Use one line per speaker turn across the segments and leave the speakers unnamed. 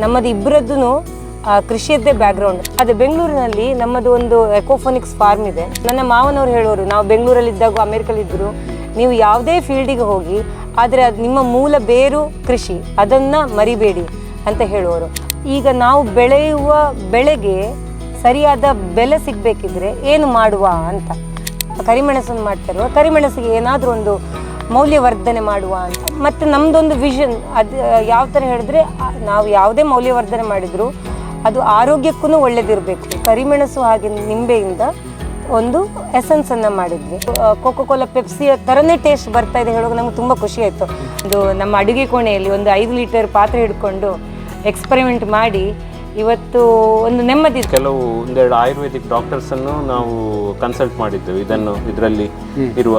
ನಮ್ಮದು ಇಬ್ಬರದ್ದು ಕೃಷಿಯದ್ದೇ ಬ್ಯಾಕ್ಗ್ರೌಂಡ್. ಅದೇ ಬೆಂಗಳೂರಿನಲ್ಲಿ ನಮ್ಮದು ಒಂದು ಎಕೋಫೋನಿಕ್ಸ್ ಫಾರ್ಮ್ ಇದೆ. ನನ್ನ ಮಾವನವ್ರು ಹೇಳೋರು, ನಾವು ಬೆಂಗಳೂರಲ್ಲಿದ್ದಾಗ ಅಮೇರಿಕಲ್ಲಿದ್ದರು, ನೀವು ಯಾವುದೇ ಫೀಲ್ಡಿಗೆ ಹೋಗಿ ಆದರೆ ಅದು ನಿಮ್ಮ ಮೂಲ ಬೇರು ಕೃಷಿ, ಅದನ್ನು ಮರಿಬೇಡಿ ಅಂತ ಹೇಳುವರು. ಈಗ ನಾವು ಬೆಳೆಯುವ ಬೆಳೆಗೆ ಸರಿಯಾದ ಬೆಲೆ ಸಿಗಬೇಕಿದ್ರೆ ಏನು ಮಾಡುವ ಅಂತ ಕರಿಮೆಣಸನ್ನು ಮಾಡ್ತಾರೋ, ಕರಿಮೆಣಸಿಗೆ ಏನಾದರೂ ಒಂದು ಮೌಲ್ಯವರ್ಧನೆ ಮಾಡುವ ಅಂತ. ಮತ್ತು ನಮ್ಮದೊಂದು ವಿಷನ್ ಅದು ಯಾವ ಥರ ಹೇಳಿದ್ರೆ, ನಾವು ಯಾವುದೇ ಮೌಲ್ಯವರ್ಧನೆ ಮಾಡಿದರೂ ಅದು ಆರೋಗ್ಯಕ್ಕೂ ಒಳ್ಳೆಯದಿರಬೇಕು. ಕರಿಮೆಣಸು ಹಾಗೆ ನಿಂಬೆಯಿಂದ ಒಂದು ಎಸೆನ್ಸನ್ನು ಮಾಡಿದ್ವಿ. ಕೋಕೋ ಕೋಲಾ ಪೆಪ್ಸಿಯ ಥರನೇ ಟೇಸ್ಟ್ ಬರ್ತಾ ಇದೆ ಹೇಳುವಾಗ ನಮ್ಗೆ ತುಂಬ ಖುಷಿ ಆಯಿತು. ಇದು ನಮ್ಮ ಅಡುಗೆ ಕೋಣೆಯಲ್ಲಿ ಒಂದು 5 ಲೀಟರ್ ಪಾತ್ರೆ ಹಿಡ್ಕೊಂಡು ಎಕ್ಸ್ಪರಿಮೆಂಟ್ ಮಾಡಿ ಇವತ್ತು ಒಂದು ನೆಮ್ಮದಿ.
ಕೆಲವು ಒಂದೆರಡು ಆಯುರ್ವೇದಿಕ್ ಡಾಕ್ಟರ್ಸನ್ನು ನಾವು ಕನ್ಸಲ್ಟ್ ಮಾಡಿದ್ದೆವು. ಇದರಲ್ಲಿ ಇರುವ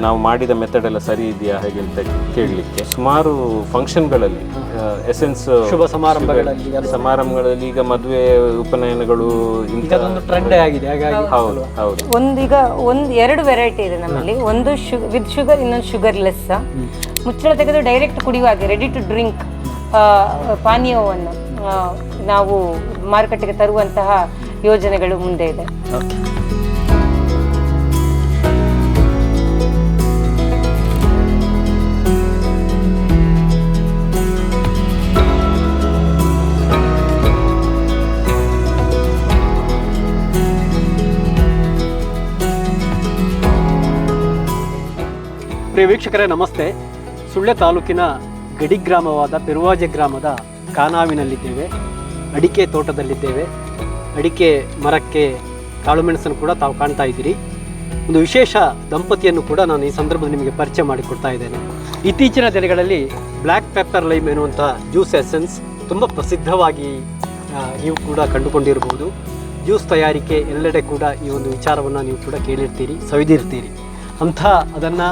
ನಾವು ಮಾಡಿದ ಮೆಥಡ್ ಎಲ್ಲ ಸರಿ ಇದೆಯಾ ಹೇಗೆ ಅಂತ ಕೇಳಲಿಕ್ಕೆ. ಸುಮಾರು ಫಂಕ್ಷನ್ಗಳಲ್ಲಿ ಎಸೆನ್ಸ್
ಶುಭ ಸಮಾರಂಭಗಳಲ್ಲಿ
ಈಗ ಮದುವೆ ಉಪನಯನಗಳು
ಟ್ರೆಂಡ್ ಆಗಿದೆ.
ಹೌದು ಹೌದು.
ಎರಡು ವೆರೈಟಿ ಇದೆ ನಮ್ಮಲ್ಲಿ. ಒಂದು ವಿತ್ ಶುಗರ್, ಇನ್ನೊಂದು ಶುಗರ್ಲೆಸ್. ಮುಚ್ಚಳ ತೆಗೆದು ಡೈರೆಕ್ಟ್ ಕುಡಿಯುವಾಗ ರೆಡಿ ಟು ಡ್ರಿಂಕ್ ಪಾನೀಯವನ್ನು ನಾವು ಮಾರುಕಟ್ಟೆಗೆ ತರುವಂತಹ ಯೋಜನೆಗಳು ಮುಂದೆ ಇದೆ.
ಪ್ರಿಯ ವೀಕ್ಷಕರೇ ನಮಸ್ತೆ. ಸುಳ್ಯ ತಾಲೂಕಿನ ಗಡಿ ಗ್ರಾಮವಾದ ಪೆರುವಾಜೆ ಗ್ರಾಮದ ಕಾನಾವಿನಲ್ಲಿದ್ದೇವೆ. ಅಡಿಕೆ ತೋಟದಲ್ಲಿದ್ದೇವೆ. ಅಡಿಕೆ ಮರಕ್ಕೆ ಕಾಳುಮೆಣಸನ್ನು ಕೂಡ ತಾವು ಕಾಣ್ತಾ ಇದ್ದೀರಿ. ಒಂದು ವಿಶೇಷ ದಂಪತಿಯನ್ನು ಕೂಡ ನಾನು ಈ ಸಂದರ್ಭದಲ್ಲಿ ನಿಮಗೆ ಪರಿಚಯ ಮಾಡಿಕೊಡ್ತಾ ಇದ್ದೇನೆ. ಇತ್ತೀಚಿನ ದಿನಗಳಲ್ಲಿ ಬ್ಲ್ಯಾಕ್ ಪೆಪ್ಪರ್ ಲೈಮ್ ಎನ್ನುವಂಥ ಜ್ಯೂಸ್ ಎಸೆನ್ಸ್ ತುಂಬ ಪ್ರಸಿದ್ಧವಾಗಿ ನೀವು ಕೂಡ ಕಂಡುಕೊಂಡಿರ್ಬೋದು. ಜ್ಯೂಸ್ ತಯಾರಿಕೆ ಎಲ್ಲೆಡೆ ಕೂಡ ಈ ಒಂದು ವಿಚಾರವನ್ನು ನೀವು ಕೂಡ ಕೇಳಿರ್ತೀರಿ, ಸವಿದಿರ್ತೀರಿ. ಅಂಥ ಅದನ್ನು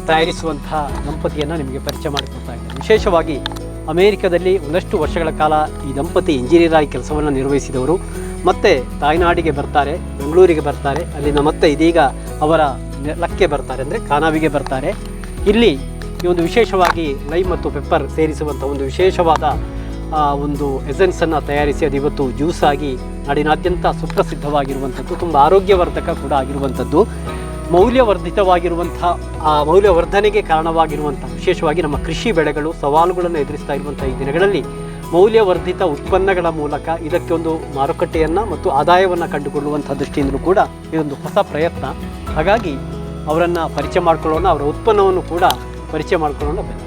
ತಯಾರಿಸುವಂತಹ ದಂಪತಿಯನ್ನು ನಿಮಗೆ ಪರಿಚಯ ಮಾಡಿಕೊಡ್ತಾ ಇದ್ದೇನೆ. ವಿಶೇಷವಾಗಿ ಅಮೇರಿಕದಲ್ಲಿ ಒಂದಷ್ಟು ವರ್ಷಗಳ ಕಾಲ ಈ ದಂಪತಿ ಇಂಜಿನಿಯರ್ ಆಗಿ ಕೆಲಸವನ್ನು ನಿರ್ವಹಿಸಿದವರು. ಮತ್ತೆ ತಾಯ್ನಾಡಿಗೆ ಬರ್ತಾರೆ, ಬೆಂಗಳೂರಿಗೆ ಬರ್ತಾರೆ. ಅಲ್ಲಿಂದ ಮತ್ತೆ ಇದೀಗ ಅವರ ನೆಲಕ್ಕೆ ಬರ್ತಾರೆ, ಅಂದರೆ ಕಾನಾವಿಗೆ ಬರ್ತಾರೆ. ಇಲ್ಲಿ ಈ ಒಂದು ವಿಶೇಷವಾಗಿ ಲೈಮ್ ಮತ್ತು ಪೆಪ್ಪರ್ ಸೇರಿಸುವಂಥ ಒಂದು ವಿಶೇಷವಾದ ಒಂದು ಎಸೆನ್ಸನ್ನು ತಯಾರಿಸಿ ಅದು ಇವತ್ತು ಜ್ಯೂಸ್ ಆಗಿ ನಾಡಿನಾದ್ಯಂತ ಸುಪ್ರಸಿದ್ಧವಾಗಿರುವಂಥದ್ದು, ತುಂಬ ಆರೋಗ್ಯವರ್ಧಕ ಕೂಡ ಆಗಿರುವಂಥದ್ದು, ಮೌಲ್ಯವರ್ಧಿತವಾಗಿರುವಂಥ ಆ ಮೌಲ್ಯವರ್ಧನೆಗೆ ಕಾರಣವಾಗಿರುವಂಥ ವಿಶೇಷವಾಗಿ ನಮ್ಮ ಕೃಷಿ ಬೆಳೆಗಳು ಸವಾಲುಗಳನ್ನು ಎದುರಿಸ್ತಾ ಇರುವಂಥ ಈ ದಿನಗಳಲ್ಲಿ ಮೌಲ್ಯವರ್ಧಿತ ಉತ್ಪನ್ನಗಳ ಮೂಲಕ ಇದಕ್ಕೆ ಒಂದು ಮಾರುಕಟ್ಟೆಯನ್ನು ಮತ್ತು ಆದಾಯವನ್ನು ಕಂಡುಕೊಳ್ಳುವಂಥ ದೃಷ್ಟಿಯಿಂದಲೂ ಕೂಡ ಇದೊಂದು ಹೊಸ ಪ್ರಯತ್ನ. ಹಾಗಾಗಿ ಅವರನ್ನು ಪರಿಚಯ ಮಾಡಿಕೊಳ್ಳೋಣ, ಅವರ ಉತ್ಪನ್ನವನ್ನು ಕೂಡ ಪರಿಚಯ ಮಾಡಿಕೊಳ್ಳೋಣ. ಬನ್ನಿ.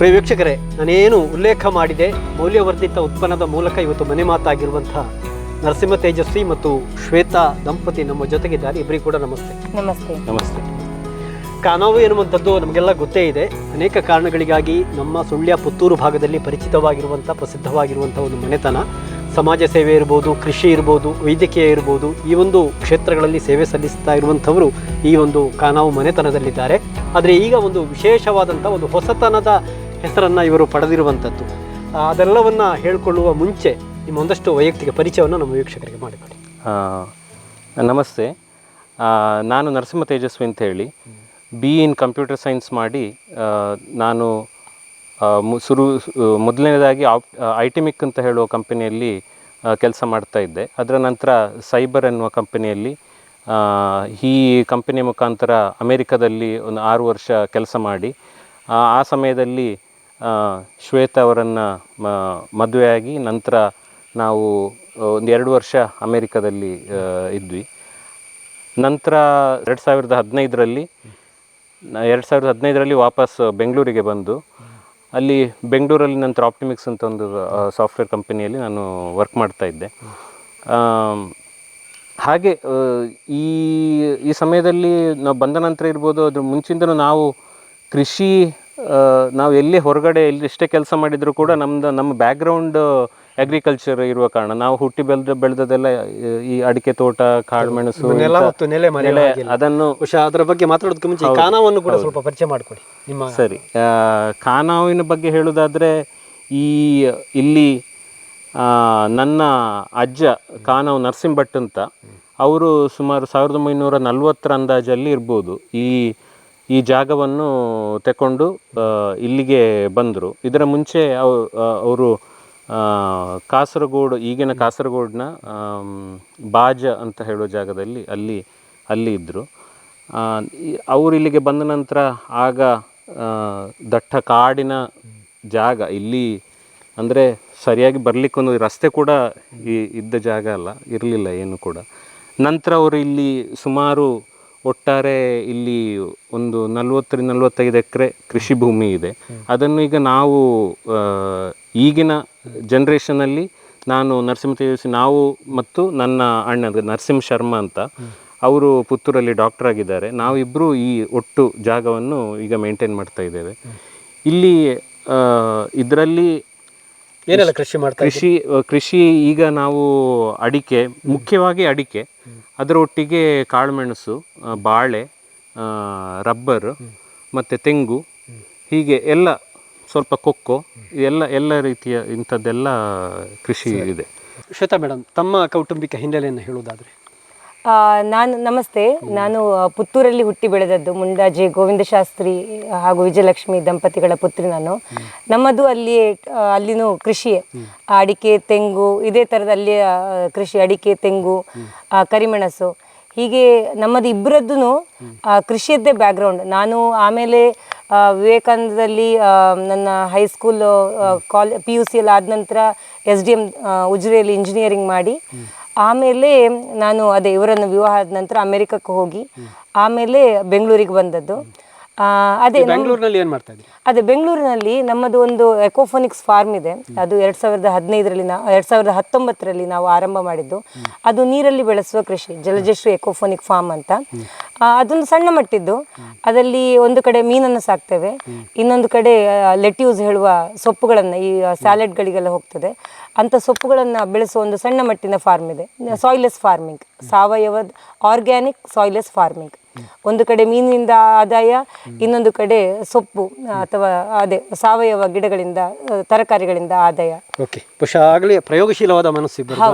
ಪ್ರಿಯ ವೀಕ್ಷಕರೇ, ನಾನೇನು ಉಲ್ಲೇಖ ಮಾಡಿದೆ ಮೌಲ್ಯವರ್ಧಿತ ಉತ್ಪನ್ನದ ಮೂಲಕ ಇವತ್ತು ಮನೆ ಮಾತಾಗಿರುವಂಥ ನರಸಿಂಹ ತೇಜಸ್ವಿ ಮತ್ತು ಶ್ವೇತಾ ದಂಪತಿ ನಮ್ಮ ಜೊತೆಗಿದ್ದಾರೆ. ಇಬ್ಬರಿಗೂ ಕೂಡ ನಮಸ್ತೆ.
ನಮಸ್ತೆ.
ನಮಸ್ತೆ.
ಕಾನಾವು ಎನ್ನುವಂಥದ್ದು ನಮಗೆಲ್ಲ ಗೊತ್ತೇ ಇದೆ. ಅನೇಕ ಕಾರಣಗಳಿಗಾಗಿ ನಮ್ಮ ಸುಳ್ಯ ಪುತ್ತೂರು ಭಾಗದಲ್ಲಿ ಪರಿಚಿತವಾಗಿರುವಂಥ ಪ್ರಸಿದ್ಧವಾಗಿರುವಂಥ ಒಂದು ಮನೆತನ. ಸಮಾಜ ಸೇವೆ ಇರ್ಬೋದು, ಕೃಷಿ ಇರ್ಬೋದು, ವೈದ್ಯಕೀಯ ಇರ್ಬೋದು, ಈ ಒಂದು ಕ್ಷೇತ್ರಗಳಲ್ಲಿ ಸೇವೆ ಸಲ್ಲಿಸ್ತಾ ಇರುವಂಥವರು ಈ ಒಂದು ಕಾನಾವು ಮನೆತನದಲ್ಲಿದ್ದಾರೆ. ಆದರೆ ಈಗ ಒಂದು ವಿಶೇಷವಾದಂಥ ಒಂದು ಹೊಸತನದ ಹೆಸರನ್ನು ಇವರು ಪಡೆದಿರುವಂಥದ್ದು. ಅದೆಲ್ಲವನ್ನು ಹೇಳಿಕೊಳ್ಳುವ ಮುಂಚೆ ನಿಮ್ಮ ಒಂದಷ್ಟು ವೈಯಕ್ತಿಕ ಪರಿಚಯವನ್ನು ನಮ್ಮ ವೀಕ್ಷಕರಿಗೆ ಮಾಡಿಕೊಡಿ.
ನಮಸ್ತೆ. ನಾನು ನರಸಿಂಹ ತೇಜಸ್ವಿ ಅಂತ ಹೇಳಿ BE ಇನ್ ಕಂಪ್ಯೂಟರ್ ಸೈನ್ಸ್ ಮಾಡಿ ನಾನು ಮೊದಲನೇದಾಗಿ ಐಟಿಮಿಕ್ ಅಂತ ಹೇಳುವ ಕಂಪನಿಯಲ್ಲಿ ಕೆಲಸ ಮಾಡ್ತಾ ಇದ್ದೆ. ಅದರ ನಂತರ ಸೈಬರ್ ಎನ್ನುವ ಕಂಪನಿಯಲ್ಲಿ ಈ ಕಂಪನಿಯ ಮುಖಾಂತರ ಅಮೇರಿಕಾದಲ್ಲಿ ಒಂದು 6 ವರ್ಷ ಕೆಲಸ ಮಾಡಿ ಆ ಸಮಯದಲ್ಲಿ ಶ್ವೇತಾ ಅವರನ್ನು ಮದುವೆಯಾಗಿ ನಂತರ ನಾವು ಒಂದು 2 ವರ್ಷ ಅಮೇರಿಕಾದಲ್ಲಿ ಇದ್ವಿ. ನಂತರ 2015ರಲ್ಲಿ ವಾಪಸ್ ಬೆಂಗಳೂರಿಗೆ ಬಂದು ಅಲ್ಲಿ ಬೆಂಗಳೂರಲ್ಲಿ ನಂತರ ಆಪ್ಟಿಮಿಕ್ಸ್ ಅಂತ ಒಂದು ಸಾಫ್ಟ್ವೇರ್ ಕಂಪನಿಯಲ್ಲಿ ನಾನು ವರ್ಕ್ ಮಾಡ್ತಾ ಇದ್ದೆ. ಹಾಗೆ ಈ ಸಮಯದಲ್ಲಿ ನಾವು ಬಂದ ನಂತರ ಇರ್ಬೋದು, ಅದ್ರ ಮುಂಚಿಂದನೂ ನಾವು ಕೃಷಿ ನಾವು ಎಲ್ಲಿ ಹೊರಗಡೆ ಎಲ್ಲಿ ಎಷ್ಟೇ ಕೆಲಸ ಮಾಡಿದರೂ ಕೂಡ ನಮ್ಮ ಬ್ಯಾಕ್ಗ್ರೌಂಡ್ ಅಗ್ರಿಕಲ್ಚರ್ ಇರುವ ಕಾರಣ ನಾವು ಹುಟ್ಟಿ ಬೆಳೆದದೆಲ್ಲ ಈ ಅಡಿಕೆ ತೋಟ, ಕಾಳುಮೆಣಸು, ಅದನ್ನು
ಅದರ ಬಗ್ಗೆ ಮಾತಾಡೋದಕ್ಕೆ ಮುಂಚೆ ಕಾನವನ್ನು ಕೂಡ ಸ್ವಲ್ಪ ಪರಿಚಯ ಮಾಡಿಕೊಡಿ ನಿಮ್ಮ.
ಸರಿ, ಕಾನಾವಿನ ಬಗ್ಗೆ ಹೇಳೋದಾದರೆ ಇಲ್ಲಿ ನನ್ನ ಅಜ್ಜ ಕಾನವ್ ನರಸಿಂಹಭಟ್ ಅಂತ, ಅವರು ಸುಮಾರು 1940 ಅಂದಾಜಲ್ಲಿ ಇರ್ಬೋದು ಈ ಜಾಗವನ್ನು ತಗೊಂಡು ಇಲ್ಲಿಗೆ ಬಂದರು. ಇದರ ಮುಂಚೆ ಅವರು ಕಾಸರಗೋಡು, ಈಗಿನ ಕಾಸರಗೋಡಿನ ಬಾಜ ಅಂತ ಹೇಳೋ ಜಾಗದಲ್ಲಿ ಅಲ್ಲಿ ಇದ್ದರು. ಅವರು ಇಲ್ಲಿಗೆ ಬಂದ ನಂತರ ಆಗ ದಟ್ಟ ಕಾಡಿನ ಜಾಗ ಇಲ್ಲಿ, ಅಂದರೆ ಸರಿಯಾಗಿ ಬರಲಿಕ್ಕೊಂದು ರಸ್ತೆ ಕೂಡ ಇದ್ದ ಜಾಗ ಇರಲಿಲ್ಲ ಏನು ಕೂಡ. ನಂತರ ಅವರು ಇಲ್ಲಿ ಸುಮಾರು ಒಟ್ಟಾರೆ ಇಲ್ಲಿ ಒಂದು 40-45 ಎಕರೆ ಕೃಷಿ ಭೂಮಿ ಇದೆ. ಅದನ್ನು ಈಗ ನಾವು ಈಗಿನ ಜನ್ರೇಷನಲ್ಲಿ ನಾನು ನರಸಿಂಹ ತೇಜಸ್ವಿ, ನಾವು ಮತ್ತು ನನ್ನ ಅಣ್ಣ ನರಸಿಂಹ ಶರ್ಮಾ ಅಂತ, ಅವರು ಪುತ್ತೂರಲ್ಲಿ ಡಾಕ್ಟರ್ ಆಗಿದ್ದಾರೆ. ನಾವಿಬ್ಬರು ಈ ಒಟ್ಟು ಜಾಗವನ್ನು ಈಗ ಮೇಂಟೈನ್ ಮಾಡ್ತಾ ಇದ್ದೇವೆ. ಇಲ್ಲಿ ಇದರಲ್ಲಿ
ಏನೆಲ್ಲ ಕೃಷಿ ಮಾಡ್ತಾ
ಕೃಷಿ ಈಗ ನಾವು ಅಡಿಕೆ, ಮುಖ್ಯವಾಗಿ ಅಡಿಕೆ, ಅದರೊಟ್ಟಿಗೆ ಕಾಳುಮೆಣಸು, ಬಾಳೆ, ರಬ್ಬರ್ ಮತ್ತು ತೆಂಗು, ಹೀಗೆ ಎಲ್ಲ ಸ್ವಲ್ಪ ಕೊಕ್ಕೋ, ಎಲ್ಲ ರೀತಿಯ ಇಂಥದ್ದೆಲ್ಲ ಕೃಷಿ ಇದೆ.
ಶ್ವೇತಾ ಮೇಡಮ್, ತಮ್ಮ ಕೌಟುಂಬಿಕ ಹಿನ್ನೆಲೆಯನ್ನು ಹೇಳುವುದಾದರೆ?
ನಮಸ್ತೆ. ನಾನು ಪುತ್ತೂರಲ್ಲಿ ಹುಟ್ಟಿ ಬೆಳೆದದ್ದು. ಮುಂಡಾಜೆ ಗೋವಿಂದ ಶಾಸ್ತ್ರಿ ಹಾಗೂ ವಿಜಯಲಕ್ಷ್ಮಿ ದಂಪತಿಗಳ ಪುತ್ರಿ ನಾನು. ನಮ್ಮದು ಅಲ್ಲಿನೂ ಕೃಷಿಯೇ, ಅಡಿಕೆ, ತೆಂಗು, ಇದೇ ಥರದ ಅಲ್ಲಿಯ ಕೃಷಿ, ಅಡಿಕೆ, ತೆಂಗು, ಕರಿಮೆಣಸು, ಹೀಗೆ ನಮ್ಮದು ಇಬ್ಬರದ್ದು ಕೃಷಿಯದ್ದೇ ಬ್ಯಾಕ್ಗ್ರೌಂಡ್. ನಾನು ಆಮೇಲೆ ವಿವೇಕಾನಂದದಲ್ಲಿ ನನ್ನ ಹೈಸ್ಕೂಲ್, PUC ಎಲ್ಲ ಆದ ನಂತರ SDM ಉಜಿರೆಯಲ್ಲಿ ಇಂಜಿನಿಯರಿಂಗ್ ಮಾಡಿ, ಆಮೇಲೆ ನಾನು ಇವರನ್ನು ವಿವಾಹ ಆದ ನಂತರ ಅಮೆರಿಕಕ್ಕೆ ಹೋಗಿ ಆಮೇಲೆ ಬೆಂಗಳೂರಿಗೆ ಬಂದದ್ದು.
ಬೆಂಗಳೂರಿನಲ್ಲಿ ಏನು ಮಾಡ್ತಾ ಇದ್ದೀರಿ?
ಅದೇ ಬೆಂಗಳೂರಿನಲ್ಲಿ ನಮ್ಮದು ಒಂದು ಎಕೋಫೋನಿಕ್ಸ್ ಫಾರ್ಮ್ ಇದೆ. ಅದು 2019ರಲ್ಲಿ ನಾವು ಆರಂಭ ಮಾಡಿದ್ದು. ಅದು ನೀರಲ್ಲಿ ಬೆಳೆಸುವ ಕೃಷಿ, ಜಲಜಶ್ರೀ ಎಕೋಫೋನಿಕ್ ಫಾರ್ಮ್ ಅಂತ. ಅದೊಂದು ಸಣ್ಣ ಮಟ್ಟಿದ್ದು. ಅದರಲ್ಲಿ ಒಂದು ಕಡೆ ಮೀನನ್ನು ಸಾಕ್ತೇವೆ, ಇನ್ನೊಂದು ಕಡೆ ಲೆಟ್ಯೂಸ್ ಹೇಳುವ ಸೊಪ್ಪುಗಳನ್ನು, ಈ ಸ್ಯಾಲೆಡ್ಗಳಿಗೆಲ್ಲ ಹೋಗ್ತದೆ ಅಂಥ ಸೊಪ್ಪುಗಳನ್ನು ಬೆಳೆಸುವ ಒಂದು ಸಣ್ಣ ಮಟ್ಟಿನ ಫಾರ್ಮ್ ಇದೆ. ಸಾಯಿಲೆಸ್ ಫಾರ್ಮಿಂಗ್, ಸಾವಯವ ಆರ್ಗ್ಯಾನಿಕ್ ಸಾಯಿಲೆಸ್ ಫಾರ್ಮಿಂಗ್. ಒಂದು ಕಡೆ ಮೀನಿನಿಂದ ಆದಾಯ, ಇನ್ನೊಂದು ಕಡೆ ಸೊಪ್ಪು ಅಥವಾ ಸಾವಯವ ಗಿಡಗಳಿಂದ, ತರಕಾರಿಗಳಿಂದ ಆದಾಯ.
ಓಕೆ, ಬಹುಶಃ ಆಗಲೇ ಪ್ರಯೋಗಶೀಲವಾದ ಮನಸ್ಸು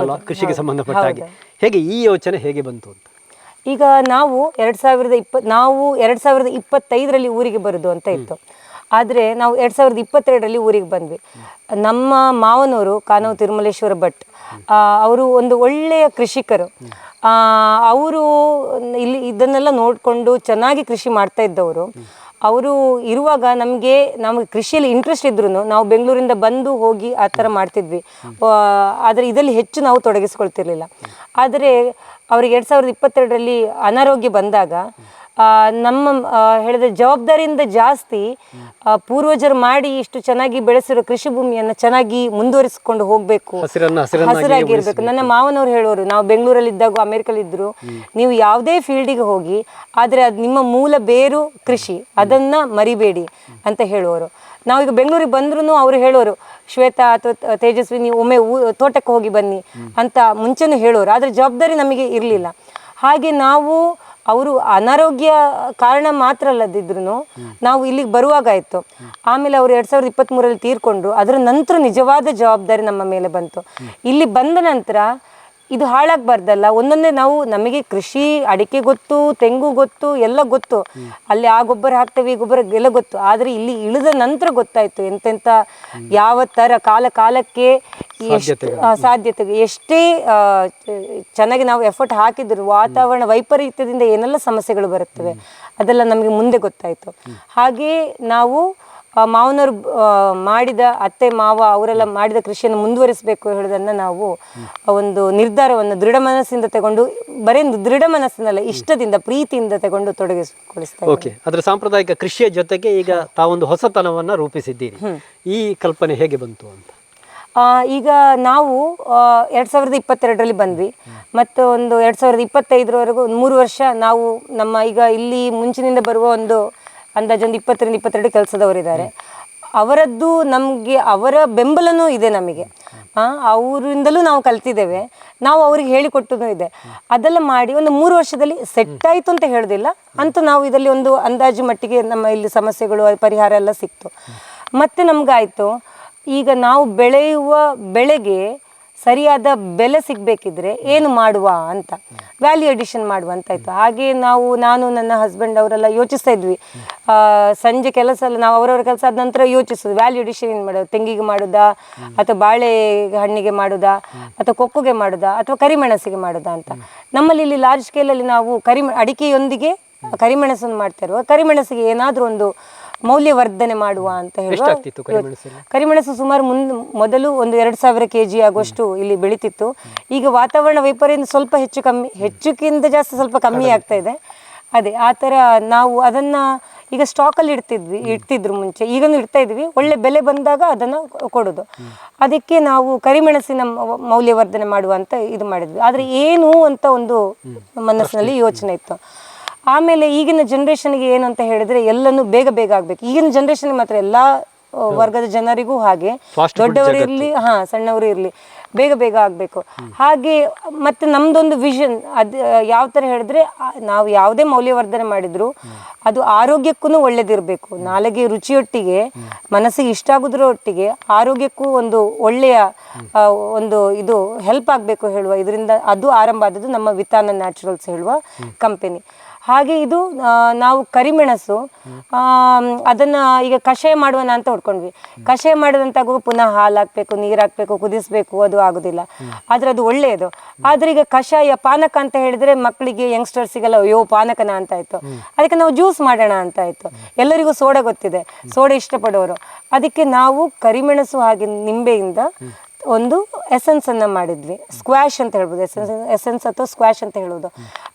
ಕೃಷಿಗೆ ಸಂಬಂಧಪಟ್ಟ ಹಾಗೆ. ಹೇಗೆ ಈ ಯೋಚನೆ ಹೇಗೆ ಬಂತು ಅಂತ?
ಈಗ ನಾವು 2025ರಲ್ಲಿ ಊರಿಗೆ ಬರೋದು ಅಂತ ಇತ್ತು. ಆದರೆ ನಾವು 2022ರಲ್ಲಿ ಊರಿಗೆ ಬಂದ್ವಿ. ನಮ್ಮ ಮಾವನವರು ಕಾನವ್ ತಿರುಮಲೇಶ್ವರ ಭಟ್, ಅವರು ಒಂದು ಒಳ್ಳೆಯ ಕೃಷಿಕರು. ಅವರು ಇಲ್ಲಿ ಇದನ್ನೆಲ್ಲ ನೋಡಿಕೊಂಡು ಚೆನ್ನಾಗಿ ಕೃಷಿ ಮಾಡ್ತಾ ಇದ್ದವರು. ಅವರು ಇರುವಾಗ ನಮಗೆ ಕೃಷಿಯಲ್ಲಿ ಇಂಟ್ರೆಸ್ಟ್ ಇದ್ರೂ ನಾವು ಬೆಂಗಳೂರಿಂದ ಬಂದು ಹೋಗಿ ಆ ಥರ ಮಾಡ್ತಿದ್ವಿ. ಆದರೆ ಇದರಲ್ಲಿ ಹೆಚ್ಚು ನಾವು ತೊಡಗಿಸ್ಕೊಳ್ತಿರ್ಲಿಲ್ಲ. ಆದರೆ ಅವರಿಗೆ 2022ರಲ್ಲಿ ಅನಾರೋಗ್ಯ ಬಂದಾಗ ನಮ್ಮ ಹೇಳಿದ ಜವಾಬ್ದಾರಿಯಿಂದ ಜಾಸ್ತಿ ಪೂರ್ವಜರು ಮಾಡಿ ಇಷ್ಟು ಚೆನ್ನಾಗಿ ಬೆಳೆಸಿರೋ ಕೃಷಿ ಭೂಮಿಯನ್ನು ಚೆನ್ನಾಗಿ ಮುಂದುವರಿಸಿಕೊಂಡು ಹೋಗಬೇಕು, ಹಸಿರಾಗಿರ್ಬೇಕು. ನನ್ನ ಮಾವನವ್ರು ಹೇಳೋರು, ನಾವು ಬೆಂಗಳೂರಲ್ಲಿದ್ದಾಗ ಅಮೆರಿಕಲ್ಲಿದ್ದರು, ನೀವು ಯಾವುದೇ ಫೀಲ್ಡಿಗೆ ಹೋಗಿ, ಆದರೆ ಅದು ನಿಮ್ಮ ಮೂಲ ಬೇರು ಕೃಷಿ, ಅದನ್ನು ಮರಿಬೇಡಿ ಅಂತ ಹೇಳುವರು. ನಾವೀಗ ಬೆಂಗಳೂರಿಗೆ ಬಂದ್ರೂ ಅವರು ಹೇಳೋರು, ಶ್ವೇತಾ ಅಥವಾ ತೇಜಸ್ವಿ, ನೀವು ಒಮ್ಮೆ ತೋಟಕ್ಕೆ ಹೋಗಿ ಬನ್ನಿ ಅಂತ ಮುಂಚೆನೂ ಹೇಳೋರು. ಆದರೆ ಜವಾಬ್ದಾರಿ ನಮಗೆ ಇರಲಿಲ್ಲ. ಹಾಗೆ ನಾವು ಅವರು ಅನಾರೋಗ್ಯ ಕಾರಣ ಮಾತ್ರ ಅಲ್ಲದಿದ್ರು ನಾವು ಇಲ್ಲಿಗೆ ಬರುವಾಗಾಯಿತು. ಆಮೇಲೆ ಅವರು 2023ರಲ್ಲಿ ತೀರ್ಕೊಂಡ್ರು. ಅದರ ನಂತರ ನಿಜವಾದ ಜವಾಬ್ದಾರಿ ನಮ್ಮ ಮೇಲೆ ಬಂತು. ಇಲ್ಲಿ ಬಂದ ನಂತರ ಇದು ಹಾಳಾಗಬಾರ್ದಲ್ಲ, ಒಂದೊಂದೇ ನಮಗೆ ಕೃಷಿ, ಅಡಿಕೆ ಗೊತ್ತು, ತೆಂಗು ಗೊತ್ತು, ಎಲ್ಲ ಗೊತ್ತು, ಅಲ್ಲಿ ಆ ಗೊಬ್ಬರ ಹಾಕ್ತೇವೆ, ಈ ಗೊಬ್ಬರ ಎಲ್ಲ ಗೊತ್ತು. ಆದರೆ ಇಲ್ಲಿ ಇಳಿದ ನಂತರ ಗೊತ್ತಾಯಿತು ಎಂತೆಂಥ ಯಾವ ಥರ ಕಾಲಕ್ಕೆ ಎಷ್ಟು ಸಾಧ್ಯತೆ, ಎಷ್ಟೇ ಚೆನ್ನಾಗಿ ನಾವು ಎಫರ್ಟ್ ಹಾಕಿದ್ರು ವಾತಾವರಣ ವೈಪರೀತ್ಯದಿಂದ ಏನೆಲ್ಲ ಸಮಸ್ಯೆಗಳು ಬರುತ್ತವೆ ಅದೆಲ್ಲ ನಮಗೆ ಮುಂದೆ ಗೊತ್ತಾಯಿತು. ಹಾಗೆ ನಾವು ಮಾವನವರು ಮಾಡಿದ, ಅತ್ತೆ ಮಾವ ಅವರೆಲ್ಲ ಮಾಡಿದ ಕೃಷಿಯನ್ನು ಮುಂದುವರಿಸಬೇಕು ಹೇಳೋದನ್ನು ನಾವು ಒಂದು ನಿರ್ಧಾರವನ್ನು ದೃಢ ಮನಸ್ಸಿಂದ ತಗೊಂಡು, ಬರೀ ದೃಢ ಮನಸ್ಸಿನಲ್ಲ, ಇಷ್ಟದಿಂದ, ಪ್ರೀತಿಯಿಂದ ತಗೊಂಡು ತೊಡಗಿಸಿಕೊಳಿಸ್ತಾ.
ಓಕೆ, ಅದರ ಸಾಂಪ್ರದಾಯಿಕ ಕೃಷಿಯ ಜೊತೆಗೆ ಈಗ ತಾವೊಂದು ಹೊಸತನವನ್ನು ರೂಪಿಸಿದ್ದೀರಿ. ಈ ಕಲ್ಪನೆ ಹೇಗೆ ಬಂತು ಅಂತ?
ಈಗ ನಾವು 2022ರಲ್ಲಿ ಬಂದ್ವಿ, ಮತ್ತು ಒಂದು 2025ರವರೆಗೂ 3 ವರ್ಷ ನಾವು ನಮ್ಮ ಈಗ ಇಲ್ಲಿ ಮುಂಚಿನಿಂದ ಬರುವ ಒಂದು ಅಂದಾಜು ಒಂದು 20-22 ಕೆಲಸದವರಿದ್ದಾರೆ. ಅವರದ್ದು ನಮಗೆ ಅವರ ಬೆಂಬಲನೂ ಇದೆ ನಮಗೆ. ಅವರಿಂದಲೂ ನಾವು ಕಲ್ತಿದ್ದೇವೆ, ನಾವು ಅವ್ರಿಗೆ ಹೇಳಿಕೊಟ್ಟೂ ಇದೆ. ಅದೆಲ್ಲ ಮಾಡಿ ಒಂದು 3 ವರ್ಷದಲ್ಲಿ ಸೆಟ್ ಆಯಿತು ಅಂತ ಹೇಳೋದಿಲ್ಲ, ಅಂತೂ ನಾವು ಇದರಲ್ಲಿ ಒಂದು ಅಂದಾಜು ಮಟ್ಟಿಗೆ ನಮ್ಮ ಇಲ್ಲಿ ಸಮಸ್ಯೆಗಳು ಪರಿಹಾರ ಎಲ್ಲ ಸಿಕ್ತು. ಮತ್ತು ನಮಗಾಯಿತು, ಈಗ ನಾವು ಬೆಳೆಯುವ ಬೆಳೆಗೆ ಸರಿಯಾದ ಬೆಲೆ ಸಿಗಬೇಕಿದ್ರೆ ಏನು ಮಾಡುವ ಅಂತ, ವ್ಯಾಲ್ಯೂ ಅಡಿಷನ್ ಮಾಡುವ ಅಂತಾಯಿತು. ಹಾಗೆ ನಾನು ನನ್ನ ಹಸ್ಬೆಂಡ್ ಅವರೆಲ್ಲ ಯೋಚಿಸ್ತಾ ಇದ್ವಿ. ಸಂಜೆ ಕೆಲಸ ಎಲ್ಲ ನಾವು ಅವರವರ ಕೆಲಸ ಆದ ನಂತರ ಯೋಚಿಸೋದು ವ್ಯಾಲ್ಯೂ ಅಡಿಷನ್ ಏನು ಮಾಡೋದು, ತೆಂಗಿಗೆ ಮಾಡೋದಾ ಅಥವಾ ಬಾಳೆ ಹಣ್ಣಿಗೆ ಮಾಡೋದಾ ಅಥವಾ ಕೊಕ್ಕುಗೆ ಮಾಡೋದಾ ಅಥವಾ ಕರಿಮೆಣಸಿಗೆ ಮಾಡೋದಾ ಅಂತ. ನಮ್ಮಲ್ಲಿ ಇಲ್ಲಿ ಲಾರ್ಜ್ ಸ್ಕೇಲಲ್ಲಿ ನಾವು ಅಡಿಕೆಯೊಂದಿಗೆ ಕರಿಮೆಣಸನ್ನು ಮಾಡ್ತಾ ಇರುವ, ಕರಿಮೆಣಸಿಗೆ ಏನಾದರೂ ಒಂದು ಮೌಲ್ಯವರ್ಧನೆ ಮಾಡುವ ಅಂತ ಹೇಳುವ. ಕರಿಮೆಣಸು ಸುಮಾರು ಮೊದಲು ಒಂದು 2000 kg ಆಗುವಷ್ಟು ಇಲ್ಲಿ ಬೆಳೀತಿತ್ತು. ಈಗ ವಾತಾವರಣ ವೈಪರ್ಯದಿಂದ ಸ್ವಲ್ಪ ಹೆಚ್ಚುಕ್ಕಿಂತ ಜಾಸ್ತಿ ಸ್ವಲ್ಪ ಕಮ್ಮಿ ಆಗ್ತಾ ಇದೆ. ಅದೇ ಆ ಥರ ನಾವು ಅದನ್ನು ಈಗ ಸ್ಟಾಕಲ್ಲಿ ಇಡ್ತಿದ್ರು ಮುಂಚೆ, ಈಗಲೂ ಇಡ್ತಾ ಇದ್ವಿ. ಒಳ್ಳೆ ಬೆಲೆ ಬಂದಾಗ ಅದನ್ನು ಕೊಡೋದು. ಅದಕ್ಕೆ ನಾವು ಕರಿಮೆಣಸಿನ ಮೌಲ್ಯವರ್ಧನೆ ಮಾಡುವ ಅಂತ ಇದು ಮಾಡಿದ್ವಿ. ಆದರೆ ಏನು ಅಂತ ಒಂದು ಮನಸ್ಸಿನಲ್ಲಿ ಯೋಚನೆ ಇತ್ತು. ಆಮೇಲೆ ಈಗಿನ ಜನ್ರೇಷನ್ಗೆ ಏನು ಅಂತ ಹೇಳಿದ್ರೆ ಎಲ್ಲನೂ ಬೇಗ ಬೇಗ ಆಗಬೇಕು. ಈಗಿನ ಜನ್ರೇಷನ್ಗೆ ಮಾತ್ರ ಎಲ್ಲ ವರ್ಗದ ಜನರಿಗೂ ಹಾಗೆ, ದೊಡ್ಡವರು ಇರಲಿ ಸಣ್ಣವರು ಇರಲಿ, ಬೇಗ ಬೇಗ ಆಗಬೇಕು. ಹಾಗೆ ಮತ್ತು ನಮ್ಮದೊಂದು ವಿಷನ್ ಅದು ಯಾವ ಥರ ಹೇಳಿದ್ರೆ, ನಾವು ಯಾವುದೇ ಮೌಲ್ಯವರ್ಧನೆ ಮಾಡಿದರೂ ಅದು ಆರೋಗ್ಯಕ್ಕೂ ಒಳ್ಳೆದಿರಬೇಕು. ನಾಲಿಗೆ ರುಚಿಯೊಟ್ಟಿಗೆ ಮನಸ್ಸಿಗೆ ಇಷ್ಟ ಆಗೋದ್ರ ಒಟ್ಟಿಗೆ ಆರೋಗ್ಯಕ್ಕೂ ಒಂದು ಒಳ್ಳೆಯ ಒಂದು ಇದು ಹೆಲ್ಪ್ ಆಗಬೇಕು ಹೇಳುವ ಇದರಿಂದ ಅದು ಆರಂಭ ಆದದ್ದು ನಮ್ಮ ವಿತಾನ ನ್ಯಾಚುರಲ್ಸ್ ಹೇಳುವ ಕಂಪೆನಿ. ಹಾಗೆ ಇದು ನಾವು ಕರಿಮೆಣಸು ಅದನ್ನು ಈಗ ಕಷಾಯ ಮಾಡುವನ ಅಂತ ಹೊಡ್ಕೊಂಡ್ವಿ. ಕಷಾಯ ಮಾಡೋದಂತಾಗುವ ಪುನಃ ಹಾಲು ಹಾಕಬೇಕು, ನೀರು ಹಾಕಬೇಕು, ಕುದಿಸ್ಬೇಕು, ಅದು ಆಗೋದಿಲ್ಲ. ಆದರೆ ಅದು ಒಳ್ಳೆಯದು. ಆದರೆ ಈಗ ಕಷಾಯ ಪಾನಕ ಅಂತ ಹೇಳಿದರೆ ಮಕ್ಕಳಿಗೆ ಯಂಗ್ಸ್ಟರ್ಸಿಗೆಲ್ಲ ಅಯ್ಯೋ ಪಾನಕನ ಅಂತ ಆಯಿತು. ಅದಕ್ಕೆ ನಾವು ಜ್ಯೂಸ್ ಮಾಡೋಣ ಅಂತ ಆಯಿತು. ಎಲ್ಲರಿಗೂ ಸೋಡಾ ಗೊತ್ತಿದೆ, ಸೋಡಾ ಇಷ್ಟಪಡೋರು. ಅದಕ್ಕೆ ನಾವು ಕರಿಮೆಣಸು ಹಾಗೆ ನಿಂಬೆಯಿಂದ ಒಂದು ಎಸೆನ್ಸನ್ನು ಮಾಡಿದ್ವಿ. ಸ್ಕ್ವಾಶ್ ಅಂತ ಹೇಳ್ಬೋದು, ಎಸೆನ್ಸ್ ಅಥವಾ ಸ್ಕ್ವಾಶ್ ಅಂತ ಹೇಳೋದು.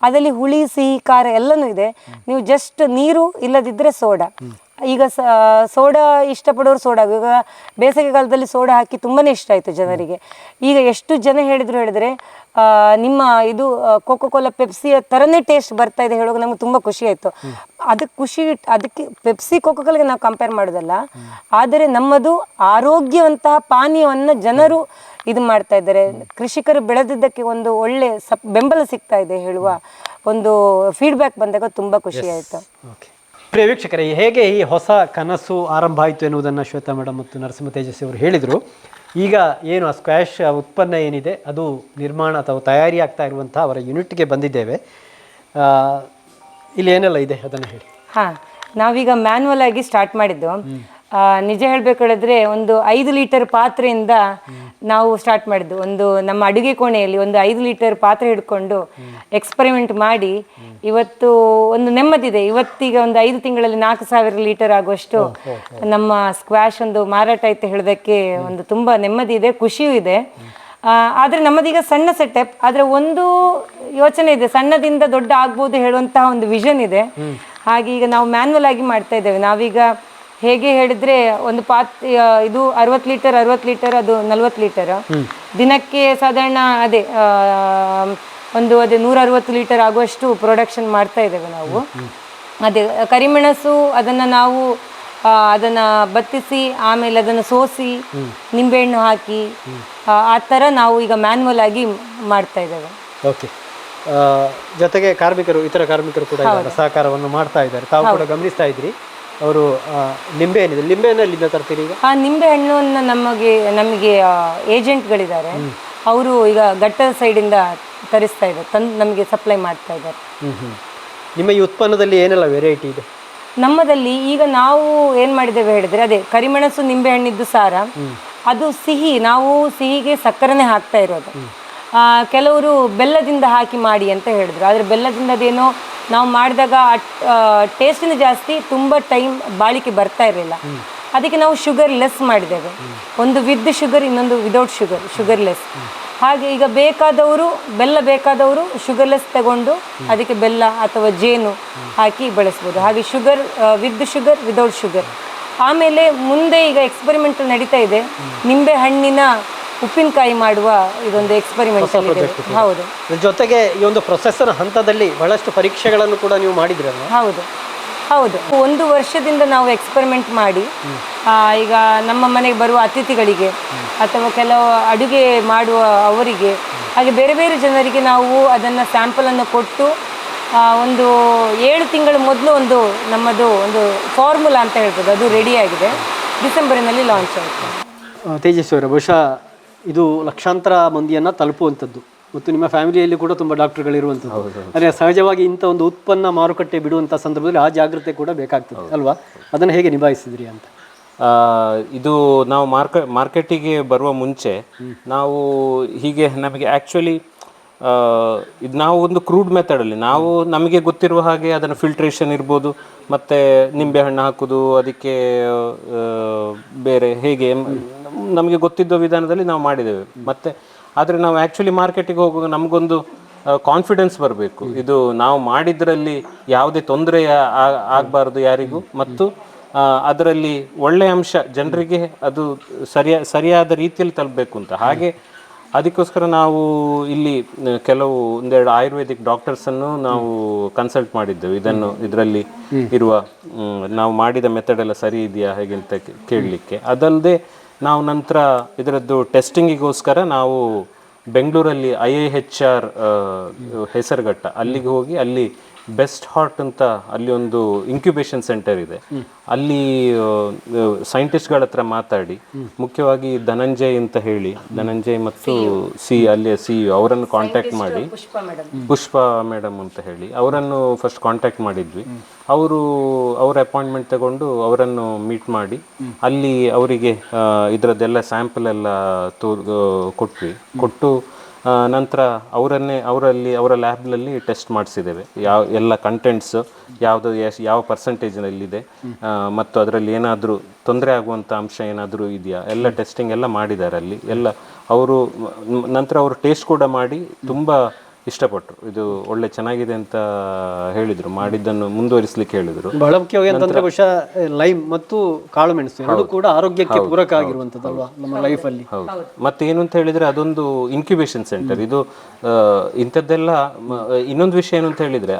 ಅದರಲ್ಲಿ ಹುಳಿ, ಸಿಹಿ, ಖಾರ ಎಲ್ಲನೂ ಇದೆ. ನೀವು ಜಸ್ಟ್ ನೀರು ಇಲ್ಲದಿದ್ದರೆ ಸೋಡಾ. ಈಗ ಸೋಡಾ ಇಷ್ಟಪಡೋರು ಸೋಡಾ, ಈಗ ಬೇಸಿಗೆಗಾಲದಲ್ಲಿ ಸೋಡಾ ಹಾಕಿ ತುಂಬಾ ಇಷ್ಟ ಆಯಿತು ಜನರಿಗೆ. ಈಗ ಎಷ್ಟು ಜನ ಹೇಳಿದರೆ ನಿಮ್ಮ ಇದು ಕೋಕೋ ಕೋಲಾ ಪೆಪ್ಸಿಯ ಥರನೇ ಟೇಸ್ಟ್ ಬರ್ತಾ ಇದೆ ಹೇಳುವಾಗ ನಮ್ಗೆ ತುಂಬ ಖುಷಿ ಆಯಿತು. ಅದಕ್ಕೆ ಪೆಪ್ಸಿ ಕೋಕೋ ಕೋಲಾಗೆ ನಾವು ಕಂಪೇರ್ ಮಾಡೋದಲ್ಲ, ಆದರೆ ನಮ್ಮದು ಆರೋಗ್ಯವಂತಹ ಪಾನೀಯವನ್ನು ಜನರು ಇದು ಮಾಡ್ತಾ ಇದ್ದಾರೆ. ಕೃಷಿಕರು ಬೆಳೆದಿದ್ದಕ್ಕೆ ಒಂದು ಒಳ್ಳೆ ಬೆಂಬಲ ಸಿಗ್ತಾ ಇದೆ ಹೇಳುವ ಒಂದು ಫೀಡ್ಬ್ಯಾಕ್ ಬಂದಾಗ ತುಂಬ ಖುಷಿ ಆಯಿತು.
ಪ್ರಿಯ ವೀಕ್ಷಕರೇ, ಹೇಗೆ ಈ ಹೊಸ ಕನಸು ಆರಂಭ ಆಯಿತು ಎನ್ನುವುದನ್ನು ಶ್ವೇತಾ ಮೇಡಮ್ ಮತ್ತು ನರಸಿಂಹ ತೇಜಸ್ವಿ ಅವರು ಹೇಳಿದರು. ಈಗ ಏನು ಆ ಸ್ಕ್ವಾಶ್ ಉತ್ಪನ್ನ ಏನಿದೆ ಅದು ನಿರ್ಮಾಣ ಅಥವಾ ತಯಾರಿ ಆಗ್ತಾ ಇರುವಂಥ ಅವರ ಯೂನಿಟ್ಗೆ ಬಂದಿದ್ದೇವೆ. ಇಲ್ಲಿ ಏನೆಲ್ಲ ಇದೆ ಅದನ್ನು ಹೇಳಿ.
ನಾವೀಗ ಮ್ಯಾನ್ಯುವಲ್ ಆಗಿ ಸ್ಟಾರ್ಟ್ ಮಾಡಿದ್ದು. ನಿಜ ಹೇಳಬೇಕು ಹೇಳಿದ್ರೆ ಒಂದು 5 ಲೀಟರ್ ಪಾತ್ರೆಯಿಂದ ನಾವು ಸ್ಟಾರ್ಟ್ ಮಾಡಿದ್ದು. ಒಂದು ನಮ್ಮ ಅಡುಗೆ ಕೋಣೆಯಲ್ಲಿ ಒಂದು 5 ಲೀಟರ್ ಪಾತ್ರೆ ಹಿಡ್ಕೊಂಡು ಎಕ್ಸ್ಪರಿಮೆಂಟ್ ಮಾಡಿ ಇವತ್ತು ಒಂದು ನೆಮ್ಮದಿದೆ. ಇವತ್ತೀಗ ಒಂದು 5 ತಿಂಗಳಲ್ಲಿ 4000 ಲೀಟರ್ ಆಗುವಷ್ಟು ನಮ್ಮ ಸ್ಕ್ವಾಶ್ ಒಂದು ಮಾರಾಟ ಆಯ್ತು ಹೇಳೋದಕ್ಕೆ ಒಂದು ತುಂಬ ನೆಮ್ಮದಿ ಇದೆ, ಖುಷಿಯೂ ಇದೆ. ಆದರೆ ನಮ್ಮದೀಗ ಸಣ್ಣ ಸೆಟಪ್, ಆದರೆ ಒಂದು ಯೋಚನೆ ಇದೆ, ಸಣ್ಣದಿಂದ ದೊಡ್ಡ ಆಗ್ಬೋದು ಹೇಳುವಂತಹ ಒಂದು ವಿಷನ್ ಇದೆ. ಹಾಗೆ ಈಗ ನಾವು ಮ್ಯಾನ್ಯುವಲ್ ಆಗಿ ಮಾಡ್ತಾ ಇದ್ದೇವೆ. ನಾವೀಗ ಹೇಗೆ ಹೇಳಿದ್ರೆ ಒಂದು ಇದು 60 ಲೀಟರ್ ಅದು 40 ಲೀಟರ್ ದಿನಕ್ಕೆ ಸಾಧಾರಣ ಅದೇ 160 ಲೀಟರ್ ಆಗುವಷ್ಟು ಪ್ರೊಡಕ್ಷನ್ ಮಾಡ್ತಾ ಇದ್ದೇವೆ ನಾವು. ಅದೇ ಕರಿಮೆಣಸು ನಾವು ಅದನ್ನು ಬತ್ತಿಸಿ ಆಮೇಲೆ ಅದನ್ನು ಸೋಸಿ ನಿಂಬೆಹಣ್ಣು ಹಾಕಿ ಆ ಥರ ನಾವು ಈಗ ಮ್ಯಾನ್ಯುವಲ್ ಆಗಿ ಮಾಡ್ತಾ ಇದ್ದೇವೆ.
ಓಕೆ. ಜೊತೆಗೆ ಇತರ ಕಾರ್ಮಿಕರು ಕೂಡ ಸಹಕಾರವನ್ನು ಮಾಡ್ತಾ ಇದ್ದಾರೆ. ತಾವು ಕೂಡ ಗಮನಿಸ್ತಾ ಇದ್ರಿ. ಅವರು ನಿಂಬೆ ಏನಿದೆ, ನಿಂಬೆಹಣ್ಣಲ್ಲಿಂದ ತರ್ತೀರಿ ಈಗ?
ನಿಂಬೆ ಹಣ್ಣನ್ನು ನಮಗೆ ಏಜೆಂಟ್ಗಳಿದ್ದಾರೆ, ಅವರು ಈಗ ಘಟ್ಟದ ಸೈಡಿಂದ ತರಿಸ್ತಾ ಇದ್ದಾರೆ, ತಂದು ನಮಗೆ ಸಪ್ಲೈ ಮಾಡ್ತಾ ಇದ್ದಾರೆ.
ನಿಮ್ಮ ಈ ಉತ್ಪನ್ನದಲ್ಲಿ ಏನೆಲ್ಲ ವೆರೈಟಿ ಇದೆ?
ನಮ್ಮದಲ್ಲಿ ಈಗ ನಾವು ಏನು ಮಾಡಿದ್ದೇವೆ ಹೇಳಿದ್ರೆ, ಅದೇ ಕರಿಮೆಣಸು ನಿಂಬೆ ಹಣ್ಣಿದ್ದು ಸಾರ, ಅದು ಸಿಹಿ. ನಾವು ಸಿಹಿಗೆ ಸಕ್ಕರೆನೇ ಹಾಕ್ತಾ ಇರೋದು. ಕೆಲವರು ಬೆಲ್ಲದಿಂದ ಹಾಕಿ ಮಾಡಿ ಅಂತ ಹೇಳಿದ್ರು. ಆದರೆ ಬೆಲ್ಲದಿಂದ ಅದೇನೋ ನಾವು ಮಾಡಿದಾಗ ಟೇಸ್ಟಿನ ಜಾಸ್ತಿ ತುಂಬ ಟೈಮ್ ಬಾಳಿಕೆ ಬರ್ತಾ ಇರಲಿಲ್ಲ. ಅದಕ್ಕೆ ನಾವು ಶುಗರ್ ಲೆಸ್ ಮಾಡಿದ್ದೇವೆ. ಒಂದು ವಿತ್ ಶುಗರ್, ಇನ್ನೊಂದು ವಿದೌಟ್ ಶುಗರ್ ಲೆಸ್. ಹಾಗೆ ಈಗ ಬೆಲ್ಲ ಬೇಕಾದವರು ಶುಗರ್ ಲೆಸ್ ತಗೊಂಡು ಅದಕ್ಕೆ ಬೆಲ್ಲ ಅಥವಾ ಜೇನು ಹಾಕಿ ಬಳಸ್ಬೋದು. ಹಾಗೆ sugar with sugar, without sugar. ಆಮೇಲೆ ಮುಂದೆ ಈಗ ಎಕ್ಸ್ಪೆರಿಮೆಂಟ್ ನಡೀತಾ ಇದೆ, ನಿಂಬೆ ಹಣ್ಣಿನ ಉಪ್ಪಿನಕಾಯಿ ಮಾಡುವ ಇದೊಂದು ಎಕ್ಸ್ಪೆರಿಮೆಂಟ್.
ಹೌದು. ಜೊತೆಗೆ ಈ ಒಂದು ಪ್ರೊಸೆಸ್ನ ಹಂತದಲ್ಲಿ ಬಹಳಷ್ಟು ಪರೀಕ್ಷೆಗಳನ್ನು ಕೂಡ ನೀವು ಮಾಡಿದ್ರಲ್ಲ?
ಹೌದು. ಹೌದು, 1 ವರ್ಷದಿಂದ ನಾವು ಎಕ್ಸ್ಪೆರಿಮೆಂಟ್ ಮಾಡಿ ಈಗ ನಮ್ಮ ಮನೆಗೆ ಬರುವ ಅತಿಥಿಗಳಿಗೆ ಅಥವಾ ಕೆಲವು ಅಡುಗೆ ಮಾಡುವ ಅವರಿಗೆ ಹಾಗೆ ಬೇರೆ ಬೇರೆ ಜನರಿಗೆ ನಾವು ಅದನ್ನು ಸ್ಯಾಂಪಲನ್ನು ಕೊಟ್ಟು ಒಂದು 7 ತಿಂಗಳ ಮೊದಲು ನಮ್ಮದು ಒಂದು ಫಾರ್ಮುಲಾ ಅಂತ ಹೇಳ್ಬೋದು, ಅದು ರೆಡಿಯಾಗಿದೆ. ಡಿಸೆಂಬರಿನಲ್ಲಿ ಲಾಂಚ್ ಆಯಿತು.
ತೇಜಸ್ವಿ ಅವರೇ, ಬಹುಶಃ ಇದು ಲಕ್ಷಾಂತರ ಮಂದಿಯನ್ನು ತಲುಪುವಂಥದ್ದು ಮತ್ತು ನಿಮ್ಮ ಫ್ಯಾಮಿಲಿಯಲ್ಲಿ ಕೂಡ ತುಂಬ ಡಾಕ್ಟರ್ಗಳಿರುವಂಥದ್ದು. ಅಂದರೆ ಸಹಜವಾಗಿ ಇಂಥ ಒಂದು ಉತ್ಪನ್ನ ಮಾರುಕಟ್ಟೆ ಬಿಡುವಂಥ ಸಂದರ್ಭದಲ್ಲಿ ಆ ಜಾಗ್ರತೆ ಕೂಡ ಬೇಕಾಗ್ತದೆ ಅಲ್ವಾ? ಅದನ್ನು ಹೇಗೆ ನಿಭಾಯಿಸಿದ್ರಿ ಅಂತ?
ಇದು ನಾವು ಮಾರ್ಕೆಟಿಗೆ ಬರುವ ಮುಂಚೆ ನಾವು ಹೀಗೆ ನಮಗೆ ಆ್ಯಕ್ಚುಲಿ ಇದು ನಾವು ಒಂದು ಕ್ರೂಡ್ ಮೆಥಡಲ್ಲಿ ನಾವು ನಮಗೆ ಗೊತ್ತಿರುವ ಹಾಗೆ ಅದನ್ನು ಫಿಲ್ಟ್ರೇಷನ್ ಇರ್ಬೋದು, ಮತ್ತು ನಿಂಬೆಹಣ್ಣು ಹಾಕೋದು, ಅದಕ್ಕೆ ಬೇರೆ ಹೇಗೆ ನಮಗೆ ಗೊತ್ತಿದ್ದ ವಿಧಾನದಲ್ಲಿ ನಾವು ಮಾಡಿದ್ದೇವೆ. ಮತ್ತು ಆದರೆ ನಾವು ಆ್ಯಕ್ಚುಲಿ ಮಾರ್ಕೆಟಿಗೆ ಹೋಗುವಾಗ ನಮಗೊಂದು ಕಾನ್ಫಿಡೆನ್ಸ್ ಬರಬೇಕು, ಇದು ನಾವು ಮಾಡಿದ್ರಲ್ಲಿ ಯಾವುದೇ ತೊಂದರೆ ಆಗಬಾರ್ದು ಯಾರಿಗೂ, ಮತ್ತು ಅದರಲ್ಲಿ ಒಳ್ಳೆಯ ಅಂಶ ಜನರಿಗೆ ಅದು ಸರಿಯಾದ ರೀತಿಯಲ್ಲಿ ತಲುಪಬೇಕು ಅಂತ. ಹಾಗೆ ಅದಕ್ಕೋಸ್ಕರ ನಾವು ಇಲ್ಲಿ ಕೆಲವು 1-2 ಆಯುರ್ವೇದಿಕ್ ಡಾಕ್ಟರ್ಸನ್ನು ನಾವು ಕನ್ಸಲ್ಟ್ ಮಾಡಿದ್ದೆವು. ಇದರಲ್ಲಿ ಇರುವ ನಾವು ಮಾಡಿದ ಮೆಥಡ್ ಎಲ್ಲ ಸರಿ ಇದೆಯಾ ಹೇಗೆ ಅಂತ ಕೇಳಲಿಕ್ಕೆ. ಅದಲ್ಲದೆ ನಾವು ನಂತರ ಇದರದ್ದು ಟೆಸ್ಟಿಂಗಿಗೋಸ್ಕರ ನಾವು ಬೆಂಗಳೂರಲ್ಲಿ IIHR ಹೆಸರುಘಟ್ಟ ಅಲ್ಲಿಗೆ ಹೋಗಿ ಅಲ್ಲಿ ಬೆಸ್ಟ್ ಹಾರ್ಟ್ ಅಂತ ಅಲ್ಲಿ ಒಂದು ಇನ್ಕ್ಯುಬೇಷನ್ ಸೆಂಟರ್ ಇದೆ. ಅಲ್ಲಿ ಸೈಂಟಿಸ್ಟ್ಗಳ ಹತ್ರ ಮಾತಾಡಿ, ಮುಖ್ಯವಾಗಿ ಧನಂಜಯ್ ಅಂತ ಹೇಳಿ, ಧನಂಜಯ್ ಮತ್ತು ಅಲ್ಲಿಯ CEO ಅವರನ್ನು ಕಾಂಟ್ಯಾಕ್ಟ್ ಮಾಡಿ, ಪುಷ್ಪ ಮೇಡಮ್ ಅಂತ ಹೇಳಿ ಅವರನ್ನು ಫಸ್ಟ್ ಕಾಂಟ್ಯಾಕ್ಟ್ ಮಾಡಿದ್ವಿ. ಅವರ ಅಪಾಯಿಂಟ್ಮೆಂಟ್ ತಗೊಂಡು ಅವರನ್ನು ಮೀಟ್ ಮಾಡಿ ಅಲ್ಲಿ ಅವರಿಗೆ ಇದರದ್ದೆಲ್ಲ ಸ್ಯಾಂಪಲ್ ಎಲ್ಲ ಕೊಟ್ಟು ನಂತರ ಅವರ ಲ್ಯಾಬ್ನಲ್ಲಿ ಟೆಸ್ಟ್ ಮಾಡಿಸಿದ್ದೇವೆ. ಎಲ್ಲ ಕಂಟೆಂಟ್ಸ್ ಯಾವ ಪರ್ಸೆಂಟೇಜ್ನಲ್ಲಿದೆ ಮತ್ತು ಅದರಲ್ಲಿ ಏನಾದರೂ ತೊಂದರೆ ಆಗುವಂಥ ಅಂಶ ಏನಾದರೂ ಇದೆಯಾ ಎಲ್ಲ ಟೆಸ್ಟಿಂಗ್ ಎಲ್ಲ ಮಾಡಿದ್ದಾರೆ ಅಲ್ಲಿ ಎಲ್ಲ. ನಂತರ ಅವರು ಟೇಸ್ಟ್ ಕೂಡ ಮಾಡಿ ತುಂಬ ಇಷ್ಟಪಟ್ಟರು, ಇದು ಒಳ್ಳೆ ಚೆನ್ನಾಗಿದೆ ಅಂತ ಹೇಳಿದರು, ಮಾಡಿದ್ದನ್ನು ಮುಂದುವರಿಸಲಿಕ್ಕೆ ಹೇಳಿದರು.
ಬಹಳ ಮುಖ್ಯವಾಗಿ ಅಂತಂದ್ರೆ ಬಹುಶಃ ಲೈಮ್ ಮತ್ತು ಕಾಳು ಮೆಣಸು ಎರಡು ಕೂಡ ಆರೋಗ್ಯಕ್ಕೆ ಪೂರಕ ಆಗಿರುವಂಥದ್ದಲ್ವಾ ನಮ್ಮ ಲೈಫಲ್ಲಿ.
ಹೌದು. ಮತ್ತೆ ಏನು ಅಂತ ಹೇಳಿದರೆ ಅದೊಂದು ಇನ್ಕ್ಯುಬೇಷನ್ ಸೆಂಟರ್ ಇದು. ಇಂಥದ್ದೆಲ್ಲ ಇನ್ನೊಂದು ವಿಷಯ ಏನು ಅಂತ ಹೇಳಿದರೆ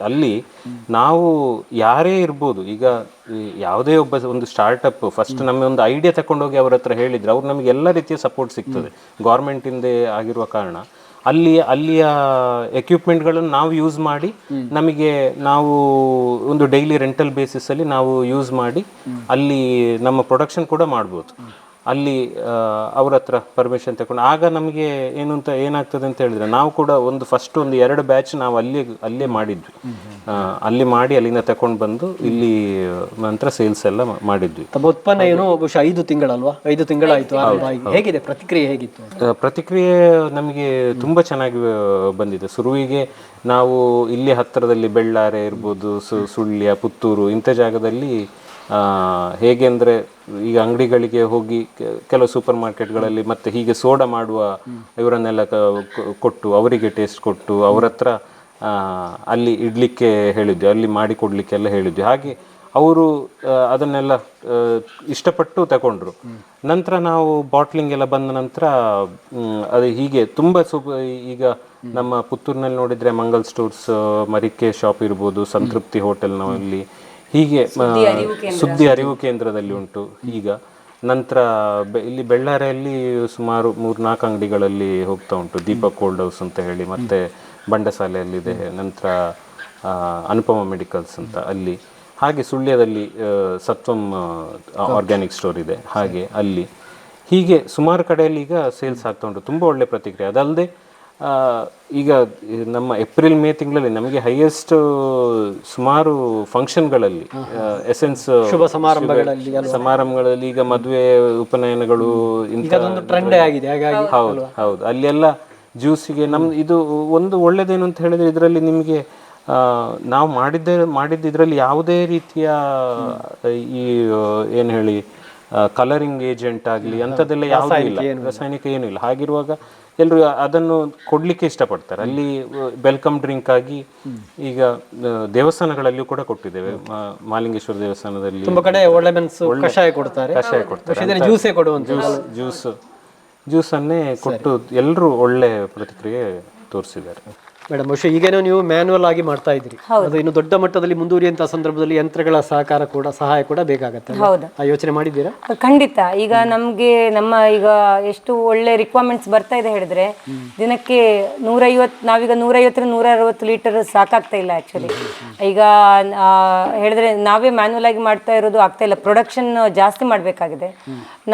ಅಲ್ಲಿ ನಾವು ಯಾರೇ ಇರ್ಬೋದು, ಈಗ ಯಾವುದೇ ಒಂದು ಸ್ಟಾರ್ಟಪ್ ಫಸ್ಟ್ ನಮ್ಮ ಒಂದು ಐಡಿಯಾ ತಗೊಂಡೋಗಿ ಅವ್ರ ಹತ್ರ ಹೇಳಿದರೆ ಅವ್ರು ನಮಗೆ ಎಲ್ಲ ರೀತಿಯ ಸಪೋರ್ಟ್ ಸಿಗ್ತದೆ ಗೌರ್ಮೆಂಟಿಂದ ಆಗಿರುವ ಕಾರಣ. ಅಲ್ಲಿಯ ಎಕ್ವಿಪ್ಮೆಂಟ್ಗಳನ್ನು ನಾವು ಯೂಸ್ ಮಾಡಿ ನಾವು ಒಂದು ಡೈಲಿ ರೆಂಟಲ್ ಬೇಸಿಸಲ್ಲಿ ನಾವು ಯೂಸ್ ಮಾಡಿ ಅಲ್ಲಿ ನಮ್ಮ ಪ್ರೊಡಕ್ಷನ್ ಕೂಡ ಮಾಡ್ಬೋದು. ಅಲ್ಲಿ ಅವ್ರ ಹತ್ರ ಪರ್ಮಿಷನ್ ತಗೊಂಡು ಆಗ ನಮಗೆ ಏನಾಗ್ತದೆ ಅಂತ ಹೇಳಿದ್ರೆ ನಾವು ಕೂಡ ಫಸ್ಟ್ 2 ಬ್ಯಾಚ್ ನಾವು ಅಲ್ಲೇ ಮಾಡಿದ್ವಿ. ಅಲ್ಲಿ ಮಾಡಿ ಅಲ್ಲಿಂದ ತಗೊಂಡು ಬಂದು ಇಲ್ಲಿ ನಂತರ ಸೇಲ್ಸ್ ಎಲ್ಲ ಮಾಡಿದ್ವಿ.
ಉತ್ಪನ್ನ ಏನು ಬಹುಶಃ 5 ತಿಂಗಳಲ್ವಾ? 5 ತಿಂಗಳಾಯ್ತು. ಹೇಗಿದೆ ಪ್ರತಿಕ್ರಿಯೆ? ಹೇಗಿತ್ತು
ಪ್ರತಿಕ್ರಿಯೆ? ನಮಗೆ ತುಂಬ ಚೆನ್ನಾಗಿ ಬಂದಿದೆ. ಶುರುವಿಗೆ ನಾವು ಇಲ್ಲಿ ಹತ್ತಿರದಲ್ಲಿ ಬೆಳ್ಳಾರೆ ಇರ್ಬೋದು, ಸುಳ್ಯ, ಪುತ್ತೂರು ಇಂಥ ಜಾಗದಲ್ಲಿ ಹೇಗೆ ಅಂದರೆ ಈಗ ಅಂಗಡಿಗಳಿಗೆ ಹೋಗಿ ಕೆಲವು ಸೂಪರ್ ಮಾರ್ಕೆಟ್ಗಳಲ್ಲಿ ಮತ್ತೆ ಹೀಗೆ ಸೋಡಾ ಮಾಡುವ ಇವರನ್ನೆಲ್ಲ ಕೊಟ್ಟು ಅವರಿಗೆ ಟೇಸ್ಟ್ ಕೊಟ್ಟು ಅವ್ರ ಹತ್ರ ಅಲ್ಲಿ ಇಡಲಿಕ್ಕೆ ಹೇಳಿದ್ವಿ, ಅಲ್ಲಿ ಮಾಡಿ ಕೊಡಲಿಕ್ಕೆಲ್ಲ ಹೇಳಿದ್ವಿ. ಹಾಗೆ ಅವರು ಅದನ್ನೆಲ್ಲ ಇಷ್ಟಪಟ್ಟು ತಗೊಂಡ್ರು. ನಂತರ ನಾವು ಬಾಟ್ಲಿಂಗ್ ಎಲ್ಲ ಬಂದ ನಂತರ ಅದು ಹೀಗೆ ತುಂಬ ಈಗ ನಮ್ಮ ಪುತ್ತೂರಿನಲ್ಲಿ ನೋಡಿದರೆ ಮಂಗಲ್ ಸ್ಟೋರ್ಸ್, ಮರಿಕೆ ಶಾಪ್ ಇರ್ಬೋದು, ಸಂತೃಪ್ತಿ ಹೋಟೆಲ್ನಲ್ಲಿ ಹೀಗೆ ಸುದ್ದಿ ಅರಿವು ಕೇಂದ್ರದಲ್ಲಿ ಉಂಟು ಈಗ. ನಂತರ ಇಲ್ಲಿ ಬೆಳ್ಳಾರೆಯಲ್ಲಿ ಸುಮಾರು 3-4 ಅಂಗಡಿಗಳಲ್ಲಿ ಹೋಗ್ತಾ ಉಂಟು. ದೀಪಕ್ ಕೋಲ್ಡ್ ಹೌಸ್ ಅಂತ ಹೇಳಿ, ಮತ್ತು ಬಂಡಸಾಲೆಯಲ್ಲಿದೆ, ನಂತರ ಅನುಪಮ ಮೆಡಿಕಲ್ಸ್ ಅಂತ ಅಲ್ಲಿ, ಹಾಗೆ ಸುಳ್ಯದಲ್ಲಿ ಸತ್ವಂ ಆರ್ಗ್ಯಾನಿಕ್ ಸ್ಟೋರ್ ಇದೆ, ಹಾಗೆ ಅಲ್ಲಿ ಹೀಗೆ ಸುಮಾರು ಕಡೆಯಲ್ಲಿ ಈಗ ಸೇಲ್ಸ್ ಆಗ್ತಾ ಉಂಟು. ತುಂಬ ಒಳ್ಳೆ ಪ್ರತಿಕ್ರಿಯೆ. ಅದಲ್ಲದೆ ಈಗ ನಮ್ಮ ಏಪ್ರಿಲ್ ಮೇ ತಿಂಗಳಲ್ಲಿ ನಮಗೆ ಹೈಯೆಸ್ಟ್ ಸುಮಾರು ಫಂಕ್ಷನ್ಗಳಲ್ಲಿ ಎಸೆನ್ಸ್
ಶುಭ ಸಮಾರಂಭಗಳಲ್ಲಿ
ಈಗ ಮದುವೆ, ಉಪನಯನಗಳು ಹೌದು ಅಲ್ಲೆಲ್ಲ ಜ್ಯೂಸಿಗೆ ಇದು ಒಂದು ಒಳ್ಳೇದೇನು ಅಂತ ಹೇಳಿದ್ರೆ ಇದರಲ್ಲಿ ನಿಮಗೆ ನಾವು ಮಾಡಿದ್ದ ಇದರಲ್ಲಿ ಯಾವುದೇ ರೀತಿಯ ಈ ಏನು ಹೇಳಿ ಕಲರಿಂಗ್ ಏಜೆಂಟ್ ಆಗಲಿ ಅಂಥದ್ದೆಲ್ಲ ಯಾವುದೂ ಇಲ್ಲ, ರಾಸಾಯನಿಕ ಏನೂ ಇಲ್ಲ. ಹಾಗಿರುವಾಗ ಎಲ್ಲರೂ ಅದನ್ನು ಕೊಡಲಿಕ್ಕೆ ಇಷ್ಟಪಡ್ತಾರೆ. ಅಲ್ಲಿ ವೆಲ್ಕಮ್ ಡ್ರಿಂಕ್ ಆಗಿ ಈಗ ದೇವಸ್ಥಾನಗಳಲ್ಲಿಯೂ ಕೂಡ ಕೊಟ್ಟಿದ್ದೇವೆ. ಮಾಲಿಂಗೇಶ್ವರ ದೇವಸ್ಥಾನದಲ್ಲಿ
ತುಂಬ ಕಡೆ ಒಳ್ಳೆ ಮೆಣಸು ಕಷಾಯ ಕೊಡ್ತಾರೆ.
ಜ್ಯೂಸನ್ನೇ ಕೊಟ್ಟು ಎಲ್ಲರೂ ಒಳ್ಳೆ ಪ್ರತಿಕ್ರಿಯೆ ತೋರಿಸಿದ್ದಾರೆ.
ಮೇಡಮ್ ಬಹುಶಃ ಈಗೇನೋ ನೀವು ಮ್ಯಾನ್ಯಲ್ ಆಗಿ ಮಾಡ್ತಾ ಇದ್ದೀರಿ, ಅದು ಇನ್ನು ದೊಡ್ಡ ಮಟ್ಟದಲ್ಲಿ ಮುಂದುವರಿಯುವಂತಹ ಸಂದರ್ಭದಲ್ಲಿ ಯಂತ್ರಗಳ ಸಹಾಯ ಕೂಡ ಬೇಕಾಗತ್ತೆ.
ಹೌದು,
ಆ ಯೋಚನೆ ಮಾಡಿದ್ದೀರಾ?
ಖಂಡಿತ. ಈಗ ನಮ್ಗೆ ಈಗ ಎಷ್ಟು ಒಳ್ಳೆ ರಿಕ್ವೈರ್ಮೆಂಟ್ಸ್ ಬರ್ತಾ ಇದೆ ಹೇಳಿದ್ರೆ, ದಿನಕ್ಕೆ 150, ನಾವೀಗ 150-160 ಲೀಟರ್ ಸಾಕಾಗ್ತಾ ಇಲ್ಲ ಆಕ್ಚುಲಿ. ಈಗ ಹೇಳಿದ್ರೆ ನಾವೇ ಮ್ಯಾನ್ಯಲ್ ಆಗಿ ಮಾಡ್ತಾ ಇರೋದು ಆಗ್ತಾ ಇಲ್ಲ, ಪ್ರೊಡಕ್ಷನ್ ಜಾಸ್ತಿ ಮಾಡಬೇಕಾಗಿದೆ.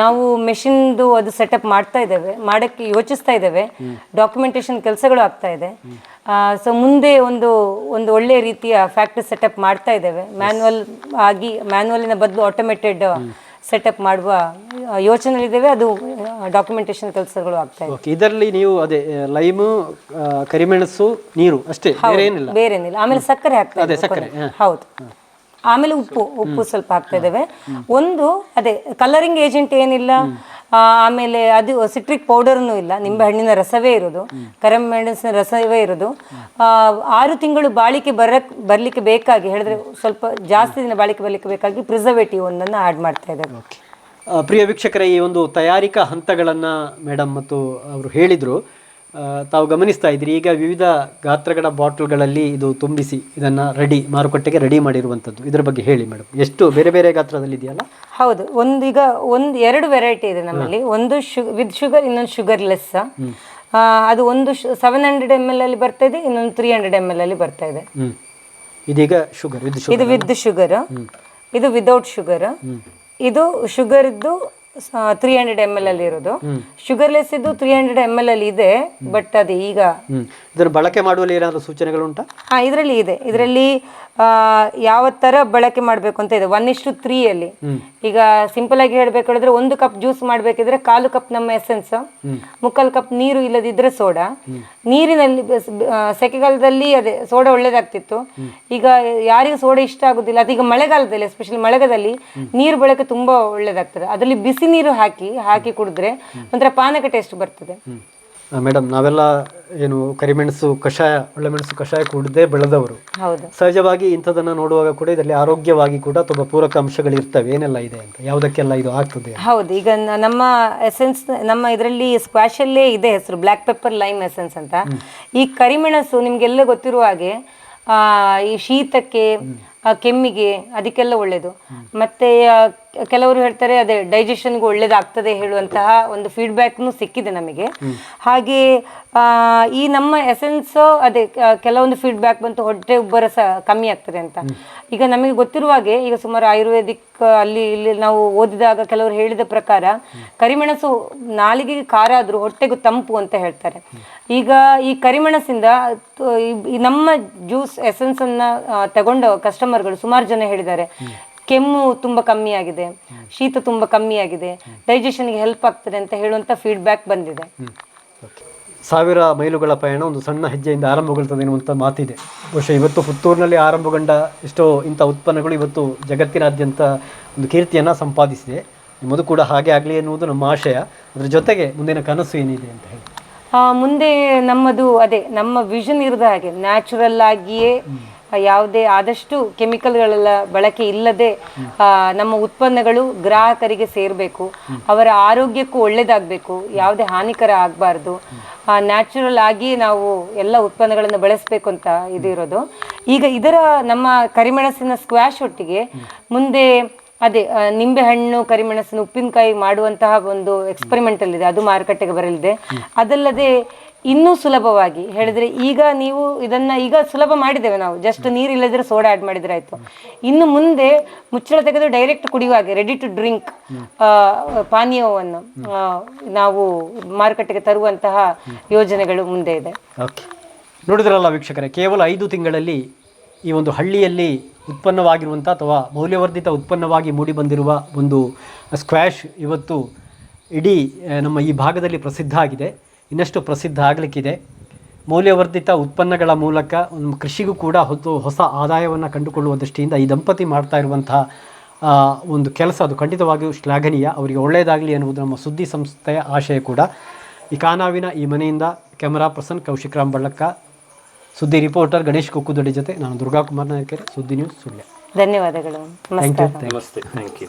ನಾವು ಮೆಷಿನ್ದು ಅದು ಸೆಟಪ್ ಮಾಡ್ತಾ ಇದ್ದೇವೆ, ಮಾಡಕ್ಕೆ ಯೋಚಿಸ್ತಾ ಇದ್ದೇವೆ, ಡಾಕ್ಯುಮೆಂಟೇಶನ್ ಕೆಲಸಗಳು ಆಗ್ತಾ ಇದೆ. ಸೊ ಮುಂದೆ ಒಂದು ಒಳ್ಳೆ ರೀತಿಯ ಫ್ಯಾಕ್ಟ್ರಿ ಸೆಟಪ್ ಮಾಡ್ತಾ ಇದ್ದೇವೆ. ಮ್ಯಾನ್ಯಲಿನ ಬದಲು ಆಟೋಮೇಟೆಡ್ ಸೆಟಪ್ ಮಾಡುವ ಯೋಚನೆಯಲ್ಲಿದ್ದೇವೆ. ಅದು ಡಾಕ್ಯುಮೆಂಟೇಶನ್ ಕೆಲಸಗಳು ಆಗ್ತಾ ಇದೆ.
ಇದರಲ್ಲಿ ನೀವು ಅದೇ ಲೈಮು, ಕರಿಮೆಣಸು, ನೀರು ಅಷ್ಟೇ,
ಬೇರೇನಿಲ್ಲ. ಆಮೇಲೆ ಸಕ್ಕರೆ ಹಾಕ್ತಾ ಇದ್ದೇವೆ. ಹೌದು, ಆಮೇಲೆ ಉಪ್ಪು ಸ್ವಲ್ಪ ಹಾಕ್ತಾ ಇದ್ದೇವೆ. ಒಂದು ಅದೇ ಕಲರಿಂಗ್ ಏಜೆಂಟ್ ಏನಿಲ್ಲ, ಆಮೇಲೆ ಅದು ಸಿಟ್ರಿಕ್ ಪೌಡರ್ನು ಇಲ್ಲ, ನಿಂಬೆ ಹಣ್ಣಿನ ರಸವೇ ಇರೋದು, ಕರಿಮೆಣಸಿನ ರಸವೇ ಇರೋದು. 6 ತಿಂಗಳು ಬಾಳಿಕೆ ಬರ್ಲಿಕ್ಕೆ ಬೇಕಾಗಿ ಹೇಳಿದ್ರೆ, ಸ್ವಲ್ಪ ಜಾಸ್ತಿ ದಿನ ಬಾಳಿಕೆ ಬರ್ಲಿಕ್ಕೆ ಬೇಕಾಗಿ ಪ್ರಿಸರ್ವೇಟಿವ್ ಒಂದನ್ನು ಆಡ್ ಮಾಡ್ತಾ ಇದ್ದೇವೆ.
ಪ್ರಿಯ ವೀಕ್ಷಕರೇ, ಈ ಒಂದು ತಯಾರಿಕಾ ಹಂತಗಳನ್ನು ಮೇಡಮ್ ಮತ್ತು ಅವರು ಹೇಳಿದರು, ತಾವು ಗಮನಿಸ್ತಾ ಇದ್ದೀರಿ. ಈಗ ವಿವಿಧ ಗಾತ್ರಗಳ ಬಾಟಲ್ಗಳಲ್ಲಿ ಇದು ತುಂಬಿಸಿ ಇದನ್ನು ಮಾರುಕಟ್ಟೆಗೆ ರೆಡಿ ಮಾಡಿರುವಂಥದ್ದು. ಇದರ ಬಗ್ಗೆ ಹೇಳಿ ಮೇಡಮ್, ಎಷ್ಟು ಬೇರೆ ಬೇರೆ ಗಾತ್ರದಲ್ಲಿ ಇದೆಯಲ್ಲ?
ಹೌದು, ಎರಡು ವೆರೈಟಿ ಇದೆ ನಮ್ಮಲ್ಲಿ. ಒಂದು ವಿತ್ ಶುಗರ್, ಇನ್ನೊಂದು ಶುಗರ್ಲೆಸ್. ಅದು ಒಂದು 700 ml ಅಲ್ಲಿ ಬರ್ತಾ ಇದೆ, ಇನ್ನೊಂದು 300 ml ಅಲ್ಲಿ ಬರ್ತಾ ಇದೆ.
ಇದೀಗ ಶುಗರ್,
ಇದು ವಿತ್ ಶುಗರ್, ಇದು ವಿದೌಟ್ ಶುಗರ್. ಇದು ಶುಗರ್ ಇದ್ದು 300 ml ಅಲ್ಲಿ ಇರೋದು. ಶುಗರ್ಲೆಸ್ ಇದ್ದು 300 ml ಅಲ್ಲಿ ಇದೆ. ಬಟ್ ಅದು ಈಗ
ಇದನ್ನು ಬಳಕೆ ಮಾಡುವಲ್ಲಿ ಏನಾದರೂ ಸೂಚನೆಗಳು ಉಂಟಾ?
ಇದರಲ್ಲಿ ಇದೆ. ಇದರಲ್ಲಿ ಯಾವ ತರ ಬಳಕೆ ಮಾಡಬೇಕು ಅಂತ ಇದೆ. 1:3 ಅಲ್ಲಿ. ಈಗ ಸಿಂಪಲ್ ಆಗಿ ಹೇಳ್ಬೇಕು ಹೇಳಿದ್ರೆ, 1 ಕಪ್ ಜ್ಯೂಸ್ ಮಾಡ್ಬೇಕಿದ್ರೆ 1/4 ಕಪ್ ನಮ್ಮ ಎಸೆನ್ಸ್, 3/4 ಕಪ್ ನೀರು, ಇಲ್ಲದಿದ್ರೆ ಸೋಡಾ. ನೀರಿನಲ್ಲಿ ಸೆಕೆಗಾಲದಲ್ಲಿ ಅದೇ ಸೋಡಾ ಒಳ್ಳೇದಾಗ್ತಿತ್ತು. ಈಗ ಯಾರಿಗೂ ಸೋಡಾ ಇಷ್ಟ ಆಗುದಿಲ್ಲ. ಅದೀಗ ಮಳೆಗಾಲದಲ್ಲಿ, ಎಸ್ಪೆಷಲಿ ಮಳೆಗಾಲದಲ್ಲಿ ನೀರು ಬಳಕೆ ತುಂಬಾ ಒಳ್ಳೇದಾಗ್ತದೆ. ಅದರಲ್ಲಿ ಬಿಸಿ ನೀರು ಹಾಕಿ ಕುಡಿದ್ರೆ ಒಂಥರ ಪಾನಕ ಟೇಸ್ಟ್ ಬರ್ತದೆ.
ಮೇಡಮ್, ನಾವೆಲ್ಲ ಏನು ಕರಿಮೆಣಸು ಕಷಾಯ, ಒಳ್ಳೆಮೆಣಸು ಕಷಾಯ ಕುಡದೆ ಬೆಳೆದವರು. ಸಹಜವಾಗಿ ಇಂಥದನ್ನ ನೋಡುವಾಗ ಕೂಡ ಇದರಲ್ಲಿ ಆರೋಗ್ಯವಾಗಿ ಕೂಡ ತುಂಬಾ ಪೂರಕ ಅಂಶಗಳು ಇರ್ತವೆ. ಏನೆಲ್ಲ ಇದೆ ಅಂತ, ಯಾವುದಕ್ಕೆಲ್ಲ ಇದು ಆಗ್ತದೆ?
ಹೌದು, ಈಗ ನಮ್ಮ ಎಸೆನ್ಸ್, ನಮ್ಮ ಇದರಲ್ಲಿ ಸ್ಕ್ವಾಶ್ ಅಲ್ಲೇ ಇದೆ ಹೆಸರು, ಬ್ಲ್ಯಾಕ್ ಪೆಪ್ಪರ್ ಲೈಮ್ ಎಸೆನ್ಸ್ ಅಂತ. ಈ ಕರಿಮೆಣಸು ನಿಮ್ಗೆಲ್ಲ ಗೊತ್ತಿರುವ ಹಾಗೆ ಈ ಶೀತಕ್ಕೆ, ಕೆಮ್ಮಿಗೆ, ಅದಕ್ಕೆಲ್ಲ ಒಳ್ಳೇದು. ಮತ್ತೆ ಕೆಲವರು ಹೇಳ್ತಾರೆ ಅದೇ ಡೈಜೆಷನ್ಗೂ ಒಳ್ಳೇದಾಗ್ತದೆ ಹೇಳುವಂತಹ ಒಂದು ಫೀಡ್ಬ್ಯಾಕ್ನು ಸಿಕ್ಕಿದೆ ನಮಗೆ. ಹಾಗೆ ಈ ನಮ್ಮ ಎಸೆನ್ಸ್ ಅದೇ ಕೆಲವೊಂದು ಫೀಡ್ಬ್ಯಾಕ್ ಬಂತು, ಹೊಟ್ಟೆ ಉಬ್ಬರ ಕಮ್ಮಿ ಆಗ್ತದೆ ಅಂತ. ಈಗ ನಮಗೆ ಗೊತ್ತಿರುವ ಹಾಗೆ, ಈಗ ಸುಮಾರು ಆಯುರ್ವೇದಿಕ್ ಇಲ್ಲಿ ನಾವು ಓದಿದಾಗ ಕೆಲವರು ಹೇಳಿದ ಪ್ರಕಾರ ಕರಿಮೆಣಸು ನಾಲಿಗೆಗೆ ಖಾರ ಆದ್ರೂ ಹೊಟ್ಟೆಗೂ ತಂಪು ಅಂತ ಹೇಳ್ತಾರೆ. ಈಗ ಈ ಕರಿಮೆಣಸಿಂದ ನಮ್ಮ ಜ್ಯೂಸ್ ಎಸೆನ್ಸ್ ಅನ್ನ ತಗೊಂಡ ಕಸ್ಟಮರ್ಗಳು ಸುಮಾರು ಜನ ಹೇಳಿದ್ದಾರೆ, ಕೆಮ್ಮು ತುಂಬ ಕಮ್ಮಿ ಆಗಿದೆ, ಶೀತ ತುಂಬ ಕಮ್ಮಿ ಆಗಿದೆ, ಡೈಜೆಷನ್ಗೆ ಹೆಲ್ಪ್ ಆಗ್ತದೆ ಅಂತ ಹೇಳುವಂಥ ಫೀಡ್ಬ್ಯಾಕ್ ಬಂದಿದೆ.
1000 ಮೈಲುಗಳ ಪಯಣ ಒಂದು ಸಣ್ಣ ಹೆಜ್ಜೆಯಿಂದ ಆರಂಭಗೊಳ್ತದೆ ಎನ್ನುವಂಥ ಮಾತಿದೆ. ಬಹುಶಃ ಇವತ್ತು ಪುತ್ತೂರಿನಲ್ಲಿ ಆರಂಭಗೊಂಡ ಎಷ್ಟೋ ಇಂಥ ಉತ್ಪನ್ನಗಳು ಇವತ್ತು ಜಗತ್ತಿನಾದ್ಯಂತ ಒಂದು ಕೀರ್ತಿಯನ್ನು ಸಂಪಾದಿಸಿದೆ. ನಿಮ್ಮದು ಕೂಡ ಹಾಗೆ ಆಗಲಿ ಎನ್ನುವುದು ನಮ್ಮ ಆಶಯ. ಅದರ ಜೊತೆಗೆ ಮುಂದಿನ ಕನಸು ಏನಿದೆ ಅಂತ ಹೇಳಿ?
ಮುಂದೆ ನಮ್ಮದು ಅದೇ ನಮ್ಮ ವಿಷನ್ ಇರೋದ ಹಾಗೆ ನ್ಯಾಚುರಲ್ ಆಗಿಯೇ, ಯಾವುದೇ ಆದಷ್ಟು ಕೆಮಿಕಲ್ಗಳೆಲ್ಲ ಬಳಕೆ ಇಲ್ಲದೆ ನಮ್ಮ ಉತ್ಪನ್ನಗಳು ಗ್ರಾಹಕರಿಗೆ ಸೇರಬೇಕು, ಅವರ ಆರೋಗ್ಯಕ್ಕೂ ಒಳ್ಳೇದಾಗಬೇಕು, ಯಾವುದೇ ಹಾನಿಕರ ಆಗಬಾರ್ದು, ನ್ಯಾಚುರಲ್ ಆಗಿ ನಾವು ಎಲ್ಲ ಉತ್ಪನ್ನಗಳನ್ನು ಬಳಸಬೇಕು ಅಂತ ಇದಿರೋದು. ಈಗ ಇದರ ನಮ್ಮ ಕರಿಮೆಣಸಿನ ಸ್ಕ್ವಾಶ್ ಒಟ್ಟಿಗೆ ಮುಂದೆ ಅದೇ ನಿಂಬೆಹಣ್ಣು ಕರಿಮೆಣಸಿನ ಉಪ್ಪಿನಕಾಯಿ ಮಾಡುವಂತಹ ಒಂದು ಎಕ್ಸ್ಪೆರಿಮೆಂಟಲ್ ಇದೆ, ಅದು ಮಾರುಕಟ್ಟೆಗೆ ಬರಲಿದೆ. ಅದಲ್ಲದೆ ಇನ್ನೂ ಸುಲಭವಾಗಿ ಹೇಳಿದ್ರೆ, ಈಗ ನೀವು ಇದನ್ನ ಈಗ ಸುಲಭ ಮಾಡಿದ್ದೇವೆ ನಾವು, ಜಸ್ಟ್ ನೀರು ಇಲ್ಲದ್ರೆ ಸೋಡಾ ಆ್ಯಡ್ ಮಾಡಿದ್ರೆ ಆಯ್ತು. ಇನ್ನು ಮುಂದೆ ಮುಚ್ಚಳ ತೆಗೆದು ಡೈರೆಕ್ಟ್ ಕುಡಿಯುವಾಗೆ ರೆಡಿ ಟು ಡ್ರಿಂಕ್ ಪಾನೀಯವನ್ನು ನಾವು ಮಾರುಕಟ್ಟೆಗೆ ತರುವಂತಹ ಯೋಜನೆಗಳು ಮುಂದೆ ಇದೆ.
ನೋಡಿದ್ರಲ್ಲ ವೀಕ್ಷಕರೇ, ಕೇವಲ 5 ತಿಂಗಳಲ್ಲಿ ಈ ಒಂದು ಹಳ್ಳಿಯಲ್ಲಿ ಉತ್ಪನ್ನವಾಗಿರುವಂಥ ಅಥವಾ ಮೌಲ್ಯವರ್ಧಿತ ಉತ್ಪನ್ನವಾಗಿ ಮೂಡಿಬಂದಿರುವ ಒಂದು ಸ್ಕ್ವಾಶ್ ಇವತ್ತು ಇಡೀ ನಮ್ಮ ಈ ಭಾಗದಲ್ಲಿ ಪ್ರಸಿದ್ಧ ಆಗಿದೆ. ಇನ್ನಷ್ಟು ಪ್ರಸಿದ್ಧ ಆಗಲಿಕ್ಕಿದೆ. ಮೌಲ್ಯವರ್ಧಿತ ಉತ್ಪನ್ನಗಳ ಮೂಲಕ ಕೃಷಿಗೂ ಕೂಡ ಹೊಸ ಆದಾಯವನ್ನು ಕಂಡುಕೊಳ್ಳುವ ದೃಷ್ಟಿಯಿಂದ ಈ ದಂಪತಿ ಮಾಡ್ತಾ ಇರುವಂತಹ ಒಂದು ಕೆಲಸ ಅದು ಖಂಡಿತವಾಗಿಯೂ ಶ್ಲಾಘನೀಯ. ಅವರಿಗೆ ಒಳ್ಳೆಯದಾಗಲಿ ಎನ್ನುವುದು ನಮ್ಮ ಸುದ್ದಿ ಸಂಸ್ಥೆಯ ಆಶಯ ಕೂಡ. ಈ ಕಾನಾವಿನ ಈ ಮನೆಯಿಂದ ಕ್ಯಾಮರಾ ಪರ್ಸನ್ ಕೌಶಿಕ್ ರಾಮ್ ಬಳ್ಳಕ್ಕ, ಸುದ್ದಿ ರಿಪೋರ್ಟರ್ ಗಣೇಶ್ ಕುಕ್ಕುದೊಡ್ಡಿ ಜೊತೆ ನಾನು ದುರ್ಗಾಕುಮಾರ್ ನಾಯಕರೇ, ಸುದ್ದಿ ನ್ಯೂಸ್ ಸುಳ್ಯ.
ಧನ್ಯವಾದಗಳು.
ನಮಸ್ತೆ. Thank you.